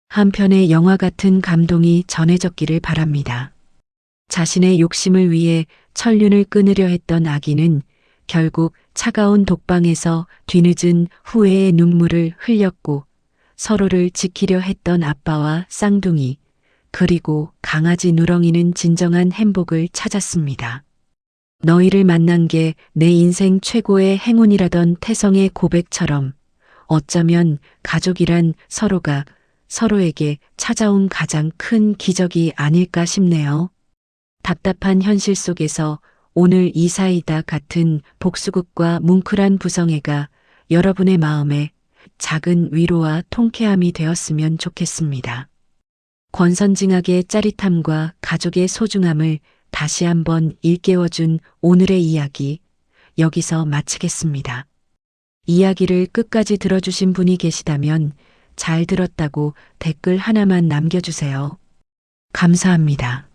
한 편의 영화 같은 감동이 전해졌기를 바랍니다. 자신의 욕심을 위해 천륜을 끊으려 했던 아기는 결국 차가운 독방에서 뒤늦은 후회의 눈물을 흘렸고 서로를 지키려 했던 아빠와 쌍둥이 그리고 강아지 누렁이는 진정한 행복을 찾았습니다. 너희를 만난 게 내 인생 최고의 행운이라던 태성의 고백처럼 어쩌면 가족이란 서로가 서로에게 찾아온 가장 큰 기적이 아닐까 싶네요. 답답한 현실 속에서 오늘 이 사이다 같은 복수극과 뭉클한 부성애가 여러분의 마음에 작은 위로와 통쾌함이 되었으면 좋겠습니다. 권선징악의 짜릿함과 가족의 소중함을 다시 한번 일깨워준 오늘의 이야기, 여기서 마치겠습니다. 이야기를 끝까지 들어주신 분이 계시다면 잘 들었다고 댓글 하나만 남겨주세요. 감사합니다.